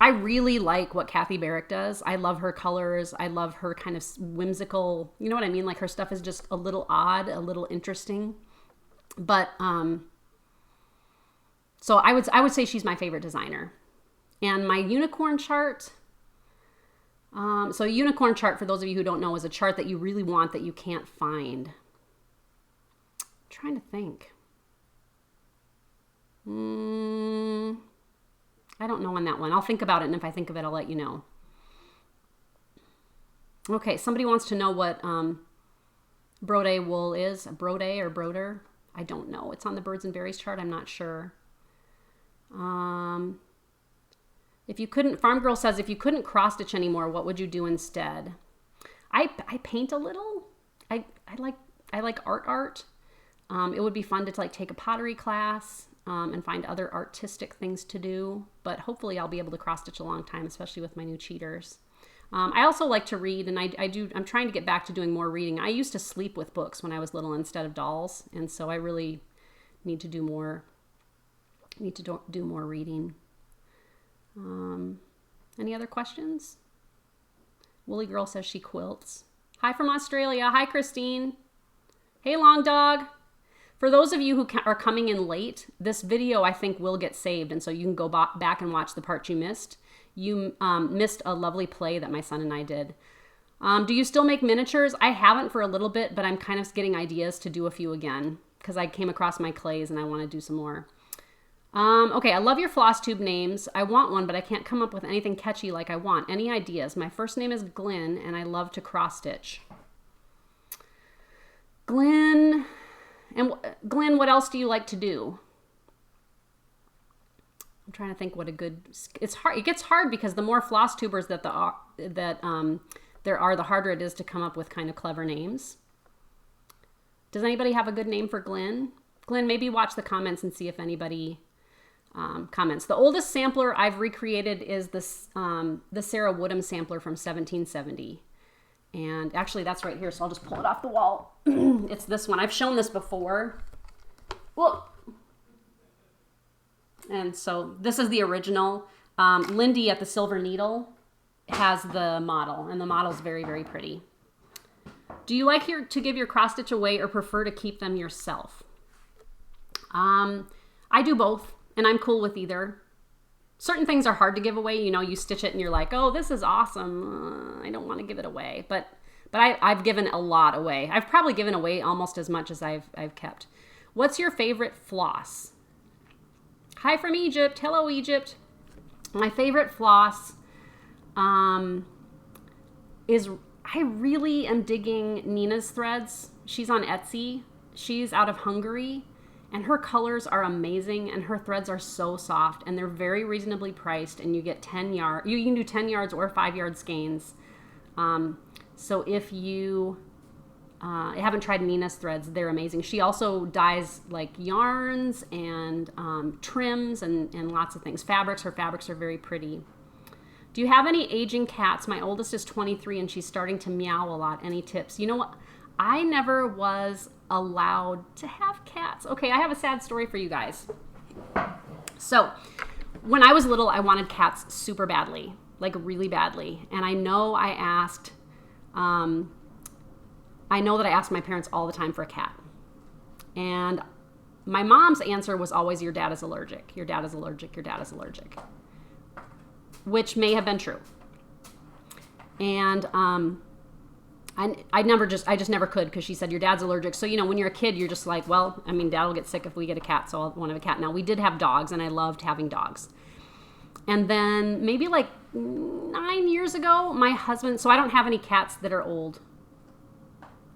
I really like what Kathy Barrick does. I love her colors. I love her kind of whimsical, you know what I mean? Like her stuff is just a little odd, a little interesting. But So I would say she's my favorite designer. And my unicorn chart. So a unicorn chart, for those of you who don't know, is a chart that you really want that you can't find. I'm trying to think. I don't know on that one. I'll think about it, and if I think of it, I'll let you know. Okay, somebody wants to know what Brode wool is. Brode or Broder? I don't know. It's on the Birds and Berries chart. I'm not sure. If you couldn't, Farm Girl says, if you couldn't cross stitch anymore, what would you do instead? I paint a little. I like art. It would be fun to like take a pottery class and find other artistic things to do. But hopefully I'll be able to cross stitch a long time, especially with my new cheaters. I also like to read, and I'm trying to get back to doing more reading. I used to sleep with books when I was little instead of dolls, and so I really need to do more. Do more reading. Any other questions? Woolly Girl says she quilts. Hi from Australia. Hi, Christine. Hey, Long Dog. For those of you who are coming in late, this video I think will get saved, and so you can go back and watch the parts you missed. You missed a lovely play that my son and I did. Do you still make miniatures? I haven't for a little bit, but I'm kind of getting ideas to do a few again because I came across my clays and I want to do some more. Okay, I love your floss tube names. I want one, but I can't come up with anything catchy like I want. Any ideas? My first name is Glenn, and I love to cross stitch. Glenn, what else do you like to do? I'm trying to think what a good. It's hard. It gets hard because the more floss tubers that there are, the harder it is to come up with kind of clever names. Does anybody have a good name for Glenn? Glenn, maybe watch the comments and see if anybody comments. The oldest sampler I've recreated is this the Sarah Woodham sampler from 1770. And actually that's right here, so I'll just pull it off the wall. It's this one. I've shown this before. Whoa. And so this is the original. Lindy at the Silver Needle has the model, and the model's very, very pretty. Do you like to give your cross stitch away or prefer to keep them yourself? I do both, and I'm cool with either. Certain things are hard to give away. You know, you stitch it and you're like, oh, this is awesome. I don't want to give it away. But I've given a lot away. I've probably given away almost as much as I've kept. What's your favorite floss? Hi from Egypt. Hello, Egypt. My favorite floss is, I really am digging Nina's threads. She's on Etsy. She's out of Hungary. And her colors are amazing, and her threads are so soft, and they're very reasonably priced, and you get 10 yards. You can do 10 yards or 5 yard skeins. So if you haven't tried Nina's threads, they're amazing. She also dyes like yarns and trims and lots of things. Fabrics, her fabrics are very pretty. Do you have any aging cats? My oldest is 23, and she's starting to meow a lot. Any tips? You know what? I never was allowed to have cats. Okay, I have a sad story for you guys. So when I was little, I wanted cats super badly, like really badly. And I know that I asked my parents all the time for a cat. And my mom's answer was always, your dad is allergic. Your dad is allergic. Your dad is allergic. Which may have been true. And I just never could, because she said, your dad's allergic. So, you know, when you're a kid, you're just like, well, I mean, dad will get sick if we get a cat, so I'll want to have a cat. Now, we did have dogs, and I loved having dogs. And then maybe like 9 years ago, my husband, so I don't have any cats that are old.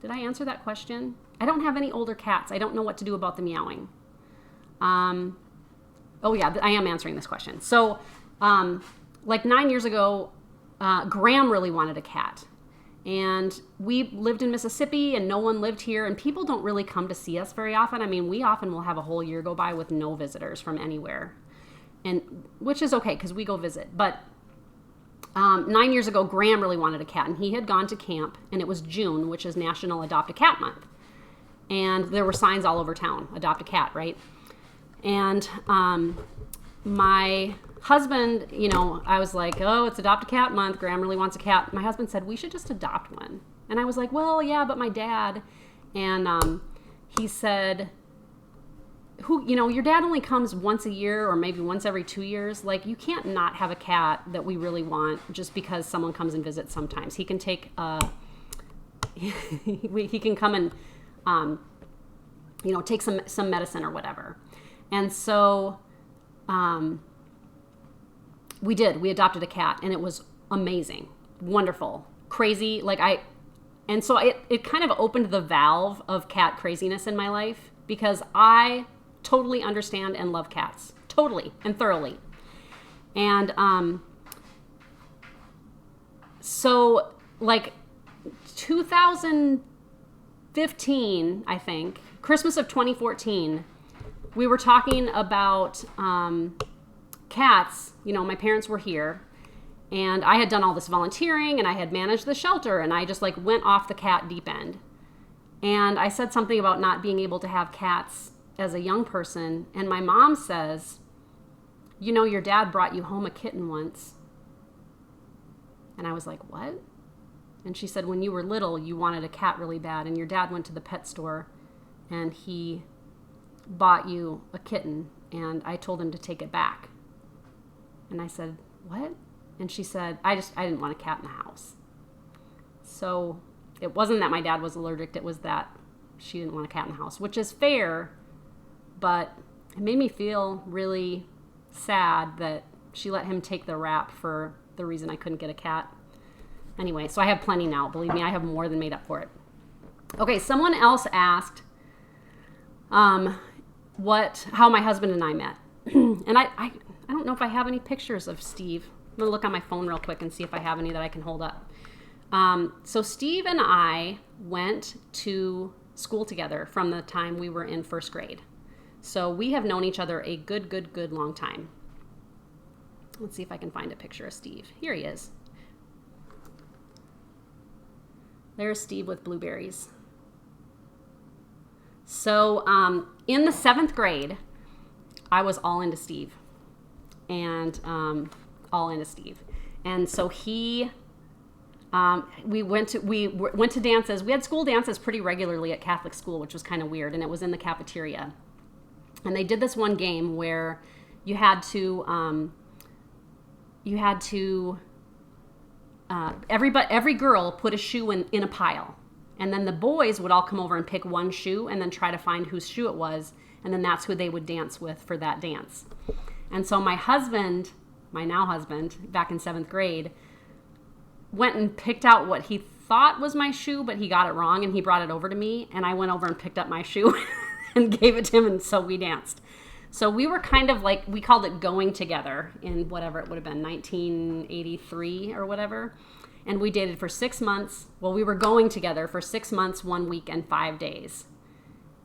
Did I answer that question? I don't have any older cats. I don't know what to do about the meowing. Oh yeah, I am answering this question. So, like 9 years ago, Graham really wanted a cat. And we lived in Mississippi, and no one lived here, and people don't really come to see us very often. I mean, we often will have a whole year go by with no visitors from anywhere, and which is okay because we go visit. But 9 years ago, Graham really wanted a cat, and he had gone to camp, and it was June, which is National Adopt a Cat Month. And there were signs all over town, adopt a cat, right? And my husband, you know, I was like, oh, it's Adopt a Cat Month. Graham really wants a cat. My husband said, we should just adopt one. And I was like, well, yeah, but my dad. And he said, your dad only comes once a year or maybe once every 2 years. Like, you can't not have a cat that we really want just because someone comes and visits sometimes. He can take, he can come and, take some medicine or whatever. And so, we adopted a cat, and it was amazing, wonderful, crazy. And so it kind of opened the valve of cat craziness in my life, because I totally understand and love cats, totally and thoroughly. And so 2015, I think, Christmas of 2014, we were talking about cats. My parents were here, and I had done all this volunteering, and I had managed the shelter, and I just went off the cat deep end. And I said something about not being able to have cats as a young person, and my mom says, your dad brought you home a kitten once. And I was like, what? And she said, when you were little, you wanted a cat really bad, and your dad went to the pet store, and he bought you a kitten, and I told him to take it back. And I said, what? And she said, I didn't want a cat in the house. So it wasn't that my dad was allergic, it was that she didn't want a cat in the house, which is fair, but it made me feel really sad that she let him take the rap for the reason I couldn't get a cat. Anyway, so I have plenty now. Believe me, I have more than made up for it. Okay, someone else asked how my husband and I met. And I don't know if I have any pictures of Steve. I'm going to look on my phone real quick and see if I have any that I can hold up. So Steve and I went to school together from the time we were in first grade. So we have known each other a good long time. Let's see if I can find a picture of Steve. Here he is. There's Steve with blueberries. So in the 7th grade, I was all into Steve. And so we went to dances. We had school dances pretty regularly at Catholic school, which was kind of weird, and it was in the cafeteria. And they did this one game where you had to every girl put a shoe in a pile, and then the boys would all come over and pick one shoe and then try to find whose shoe it was, and then that's who they would dance with for that dance. And so my now husband, back in 7th grade, went and picked out what he thought was my shoe, but he got it wrong, and he brought it over to me, and I went over and picked up my shoe and gave it to him, and so we danced. So we were kind of we called it going together in whatever it would have been, 1983 or whatever. And we dated for 6 months. Well, we were going together for 6 months, 1 week, and 5 days.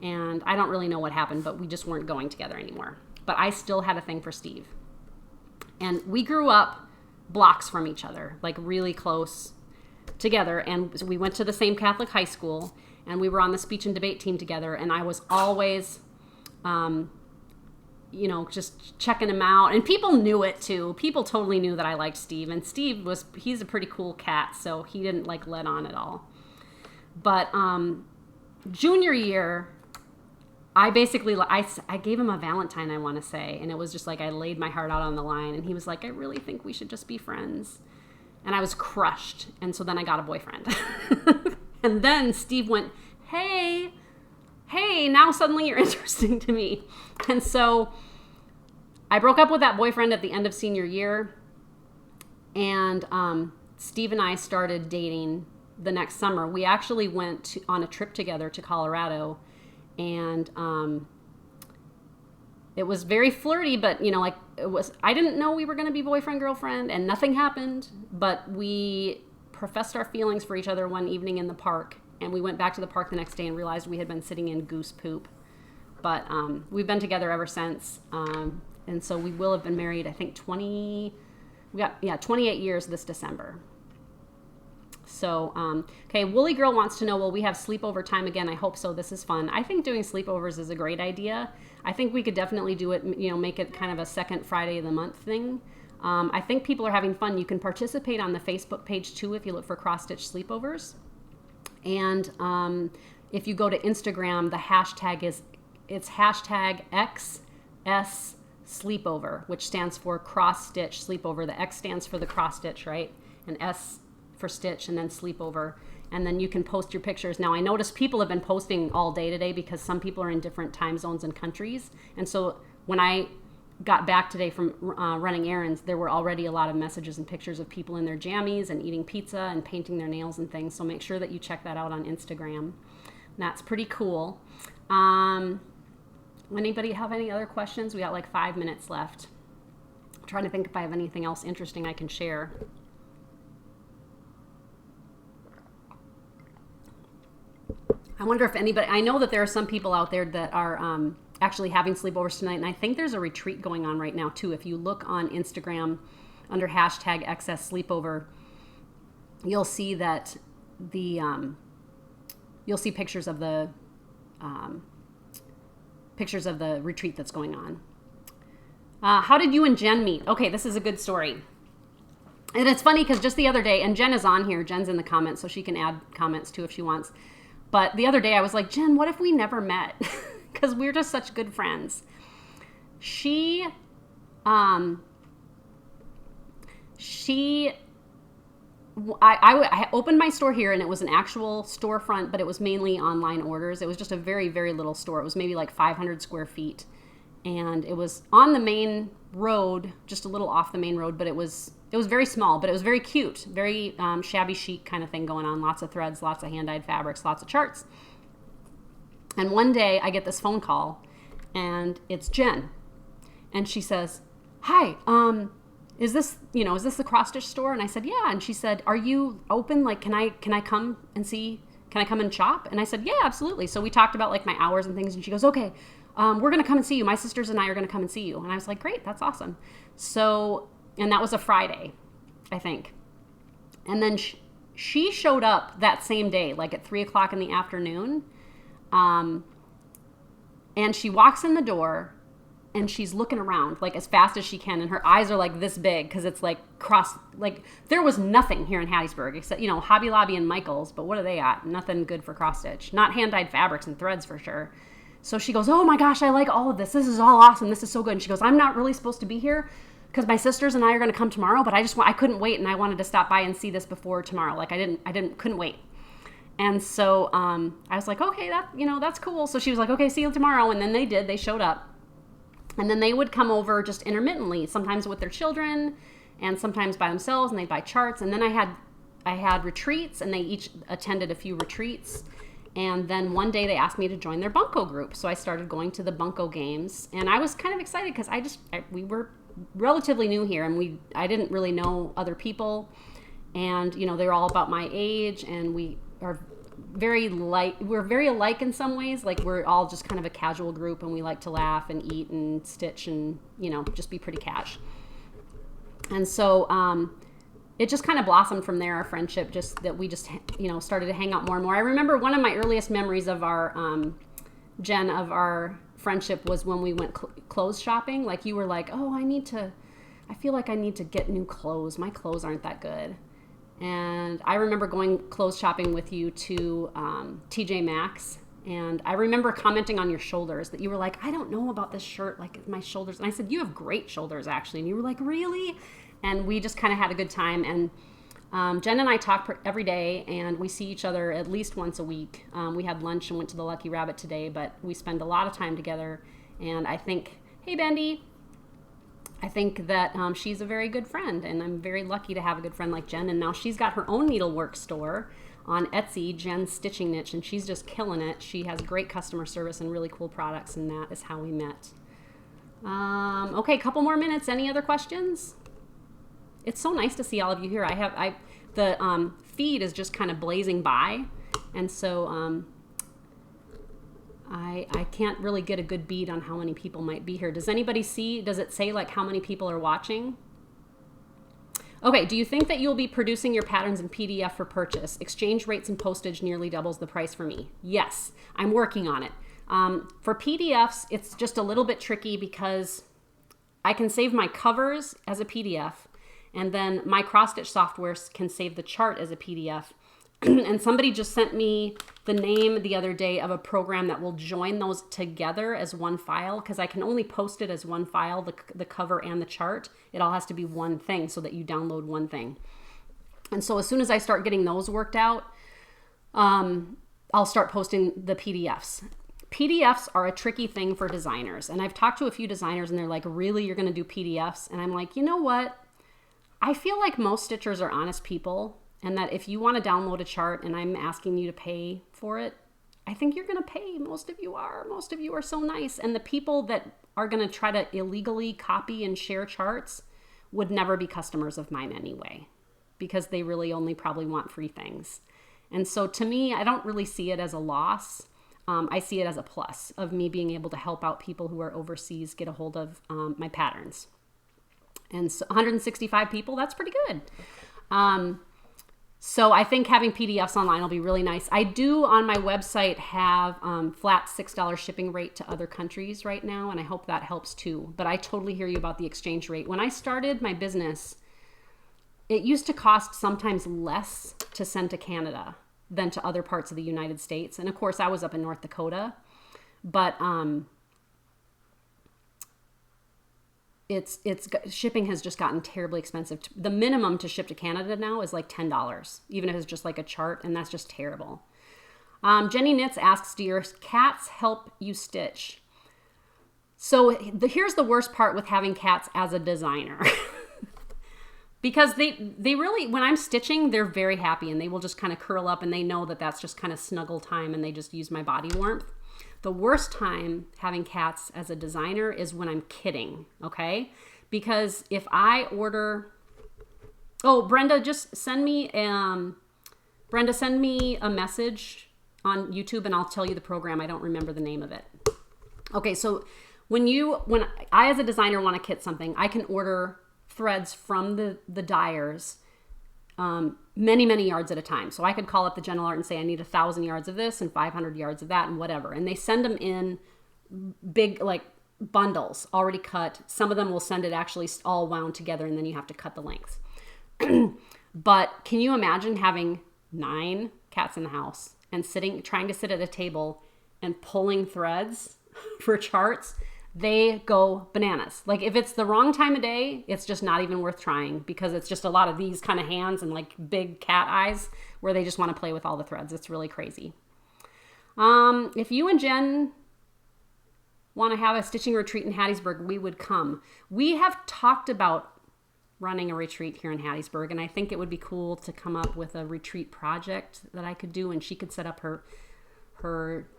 And I don't really know what happened, but we just weren't going together anymore. But I still had a thing for Steve. And we grew up blocks from each other, really close together. And we went to the same Catholic high school, and we were on the speech and debate team together. And I was always, just checking him out. And people knew it too. People totally knew that I liked Steve. And he's a pretty cool cat, so he didn't let on at all. But junior year, I basically, I gave him a Valentine, I want to say, and it was just I laid my heart out on the line, and he was like, I really think we should just be friends. And I was crushed, and so then I got a boyfriend. And then Steve went, hey, now suddenly you're interesting to me. And so I broke up with that boyfriend at the end of senior year, and Steve and I started dating the next summer. We actually went on a trip together to Colorado. And it was very flirty, but I didn't know we were going to be boyfriend, girlfriend, and nothing happened, but we professed our feelings for each other one evening in the park, and we went back to the park the next day and realized we had been sitting in goose poop. But we've been together ever since, and so we will have been married, I think 28 years this December. So, okay, Woolly Girl wants to know, will we have sleepover time again? I hope so. This is fun. I think doing sleepovers is a great idea. I think we could definitely do it, make it kind of a second Friday of the month thing. I think people are having fun. You can participate on the Facebook page too if you look for Cross Stitch Sleepovers. And if you go to Instagram, the hashtag is it's hashtag XS Sleepover, which stands for cross stitch sleepover. The X stands for the cross stitch, right? And S for stitch, and then sleepover. And then you can post your pictures. Now, I noticed people have been posting all day today because some people are in different time zones and countries. And so when I got back today from running errands, there were already a lot of messages and pictures of people in their jammies and eating pizza and painting their nails and things. So make sure that you check that out on Instagram. That's pretty cool. Anybody have any other questions? We got like 5 minutes left. I'm trying to think if I have anything else interesting I can share. I wonder if anybody, I know that there are some people out there that are actually having sleepovers tonight, and I think there's a retreat going on right now too. If you look on Instagram under hashtag XS Sleepover, you'll see that you'll see pictures of the retreat that's going on. How did you and Jen meet? Okay, this is a good story. And it's funny because just the other day, and Jen is on here, Jen's in the comments, so she can add comments too if she wants. But the other day I was like, Jen, what if we never met? Because we're just such good friends. I opened my store here, and it was an actual storefront, but it was mainly online orders. It was just a very, very little store. It was maybe like 500 square feet. And it was on the main road, just a little off the main road, but it was very small, but it was very cute, very shabby chic kind of thing going on. Lots of threads, lots of hand-dyed fabrics, lots of charts. And one day I get this phone call, and it's Jen. And she says, hi, is this the cross stitch store? And I said, yeah. And she said, are you open? Like, can I come and see, can I come and shop? And I said, yeah, absolutely. So we talked about like my hours and things, and she goes, okay, we're going to come and see you. My sisters and I are going to come and see you. And I was like, great, that's awesome. So, and that was a Friday, I think. And then she showed up that same day, like at 3:00 in the afternoon. And she walks in the door, and she's looking around like as fast as she can, and her eyes are like this big because it's like there was nothing here in Hattiesburg except Hobby Lobby and Michael's, but what are they at? Nothing good for cross stitch, not hand-dyed fabrics and threads for sure. So she goes, oh my gosh, I like all of this. This is all awesome. This is so good. And she goes, I'm not really supposed to be here because my sisters and I are going to come tomorrow, but I couldn't wait, and I wanted to stop by and see this before tomorrow. Like couldn't wait. And so I was like, okay, that's cool. So she was like, okay, see you tomorrow. And then they showed up. And then they would come over just intermittently, sometimes with their children and sometimes by themselves, and they'd buy charts. And then I had retreats, and they each attended a few retreats. And then one day they asked me to join their bunco group. So I started going to the bunco games, and I was kind of excited because we were relatively new here, and I didn't really know other people. And, they're all about my age, and we are we're very alike in some ways. Like, we're all just kind of a casual group, and we like to laugh and eat and stitch and, just be pretty cash. And so it just kind of blossomed from there, our friendship, just that we just, started to hang out more and more. I remember one of my earliest memories of our, Jen, of our friendship was when we went clothes shopping. Like, you were like, oh, I feel like I need to get new clothes. My clothes aren't that good. And I remember going clothes shopping with you to TJ Maxx, and I remember commenting on your shoulders that you were like, I don't know about this shirt, like my shoulders. And I said, you have great shoulders, actually. And you were like, really? And we just kind of had a good time. And Jen and I talk every day, and we see each other at least once a week. We had lunch and went to the Lucky Rabbit today, but we spend a lot of time together. And I think, hey, Bendy, I think that she's a very good friend, and I'm very lucky to have a good friend like Jen. And now she's got her own needlework store on Etsy, Jen's Stitching Niche, and she's just killing it. She has great customer service and really cool products, and that is how we met. Okay, a couple more minutes. Any other questions? It's so nice to see all of you here. The feed is just kind of blazing by, and so I can't really get a good bead on how many people might be here. Does anybody see? Does it say like how many people are watching? Okay, do you think that you'll be producing your patterns in PDF for purchase? Exchange rates and postage nearly doubles the price for me. Yes, I'm working on it. For PDFs, it's just a little bit tricky because I can save my covers as a PDF, and then my cross-stitch software can save the chart as a PDF. And somebody just sent me the name the other day of a program that will join those together as one file, because I can only post it as one file, the cover and the chart. It all has to be one thing so that you download one thing. And so as soon as I start getting those worked out, I'll start posting the PDFs. PDFs are a tricky thing for designers. And I've talked to a few designers and they're like, really, you're going to do PDFs? And I'm like, you know what? I feel like most stitchers are honest people, and that if you want to download a chart and I'm asking you to pay for it, I think you're going to pay. Most of you are. Most of you are so nice. And the people that are going to try to illegally copy and share charts would never be customers of mine anyway, because they really only probably want free things. And so to me, I don't really see it as a loss. I see it as a plus of me being able to help out people who are overseas get a hold of my patterns. And so 165 people, that's pretty good. So I think having PDFs online will be really nice. I do on my website have flat $6 shipping rate to other countries right now, and I hope that helps too. But I totally hear you about the exchange rate. When I started my business, it used to cost sometimes less to send to Canada than to other parts of the United States. And of course, I was up in North Dakota, but it's shipping has just gotten terribly expensive. The minimum to ship to Canada now is like $10, even if it's just like a chart, and that's just terrible. Jenny Knits asks, do your cats help you stitch? So here's the worst part with having cats as a designer. Because they really, when I'm stitching, they're very happy and they will just kind of curl up and they know that that's just kind of snuggle time and they just use my body warmth. The worst time having cats as a designer is when I'm kidding, okay? Because if I order, Brenda, just send me a message on YouTube and I'll tell you the program. I don't remember the name of it. Okay, so when I as a designer want to kit something, I can order threads from the dyers many yards at a time. So I could call up the General Art and say I need 1,000 yards of this and 500 yards of that and whatever, and they send them in big like bundles already cut. Some of them will send it actually all wound together, and then you have to cut the lengths. But can you imagine having 9 cats in the house and trying to sit at a table and pulling threads for charts? They go bananas. Like if it's the wrong time of day, it's just not even worth trying, because it's just a lot of these kind of hands and like big cat eyes where they just want to play with all the threads. It's really crazy. If you and Jen want to have a stitching retreat in Hattiesburg, we would come. We have talked about running a retreat here in Hattiesburg, and I think it would be cool to come up with a retreat project that I could do, and she could set up her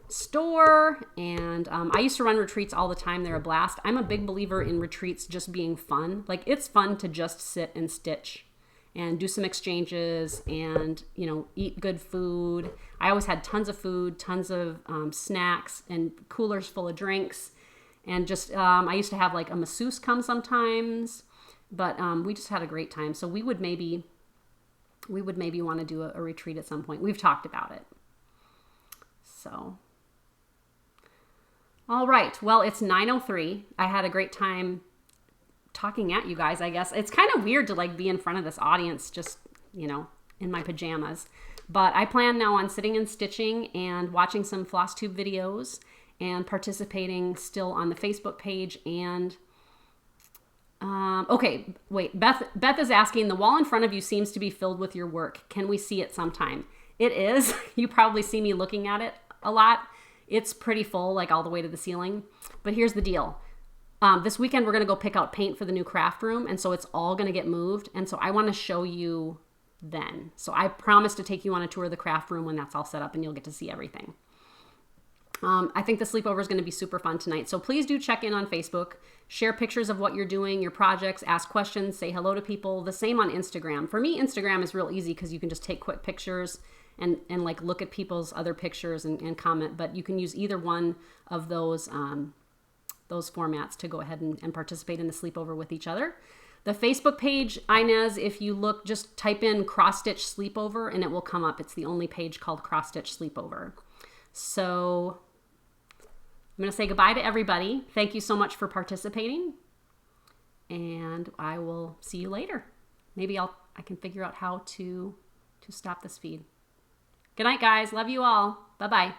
store. And I used to run retreats all the time. They're a blast. I'm a big believer in retreats just being fun. Like it's fun to just sit and stitch and do some exchanges and, eat good food. I always had tons of food, tons of snacks and coolers full of drinks. And just, I used to have like a masseuse come sometimes, but we just had a great time. So we would maybe want to do a retreat at some point. We've talked about it. So, all right. Well, it's 9:03. I had a great time talking at you guys, I guess. It's kind of weird to like be in front of this audience just, in my pajamas. But I plan now on sitting and stitching and watching some floss tube videos and participating still on the Facebook page. And okay, wait. Beth is asking, the wall in front of you seems to be filled with your work. Can we see it sometime? It is. You probably see me looking at it a lot. It's pretty full, like all the way to the ceiling. But here's the deal. This weekend, we're going to go pick out paint for the new craft room. And so it's all going to get moved. And so I want to show you then. So I promise to take you on a tour of the craft room when that's all set up and you'll get to see everything. I think the sleepover is going to be super fun tonight. So please do check in on Facebook, share pictures of what you're doing, your projects, ask questions, say hello to people. The same on Instagram. For me, Instagram is real easy because you can just take quick pictures and like look at people's other pictures and comment, but you can use either one of those formats to go ahead and participate in the sleepover with each other. The Facebook page, Inez, if you look, just type in Cross Stitch Sleepover and it will come up. It's the only page called Cross Stitch Sleepover. So I'm going to say goodbye to everybody. Thank you so much for participating, and I will see you later. Maybe I can figure out how to stop this feed. Good night, guys. Love you all. Bye-bye.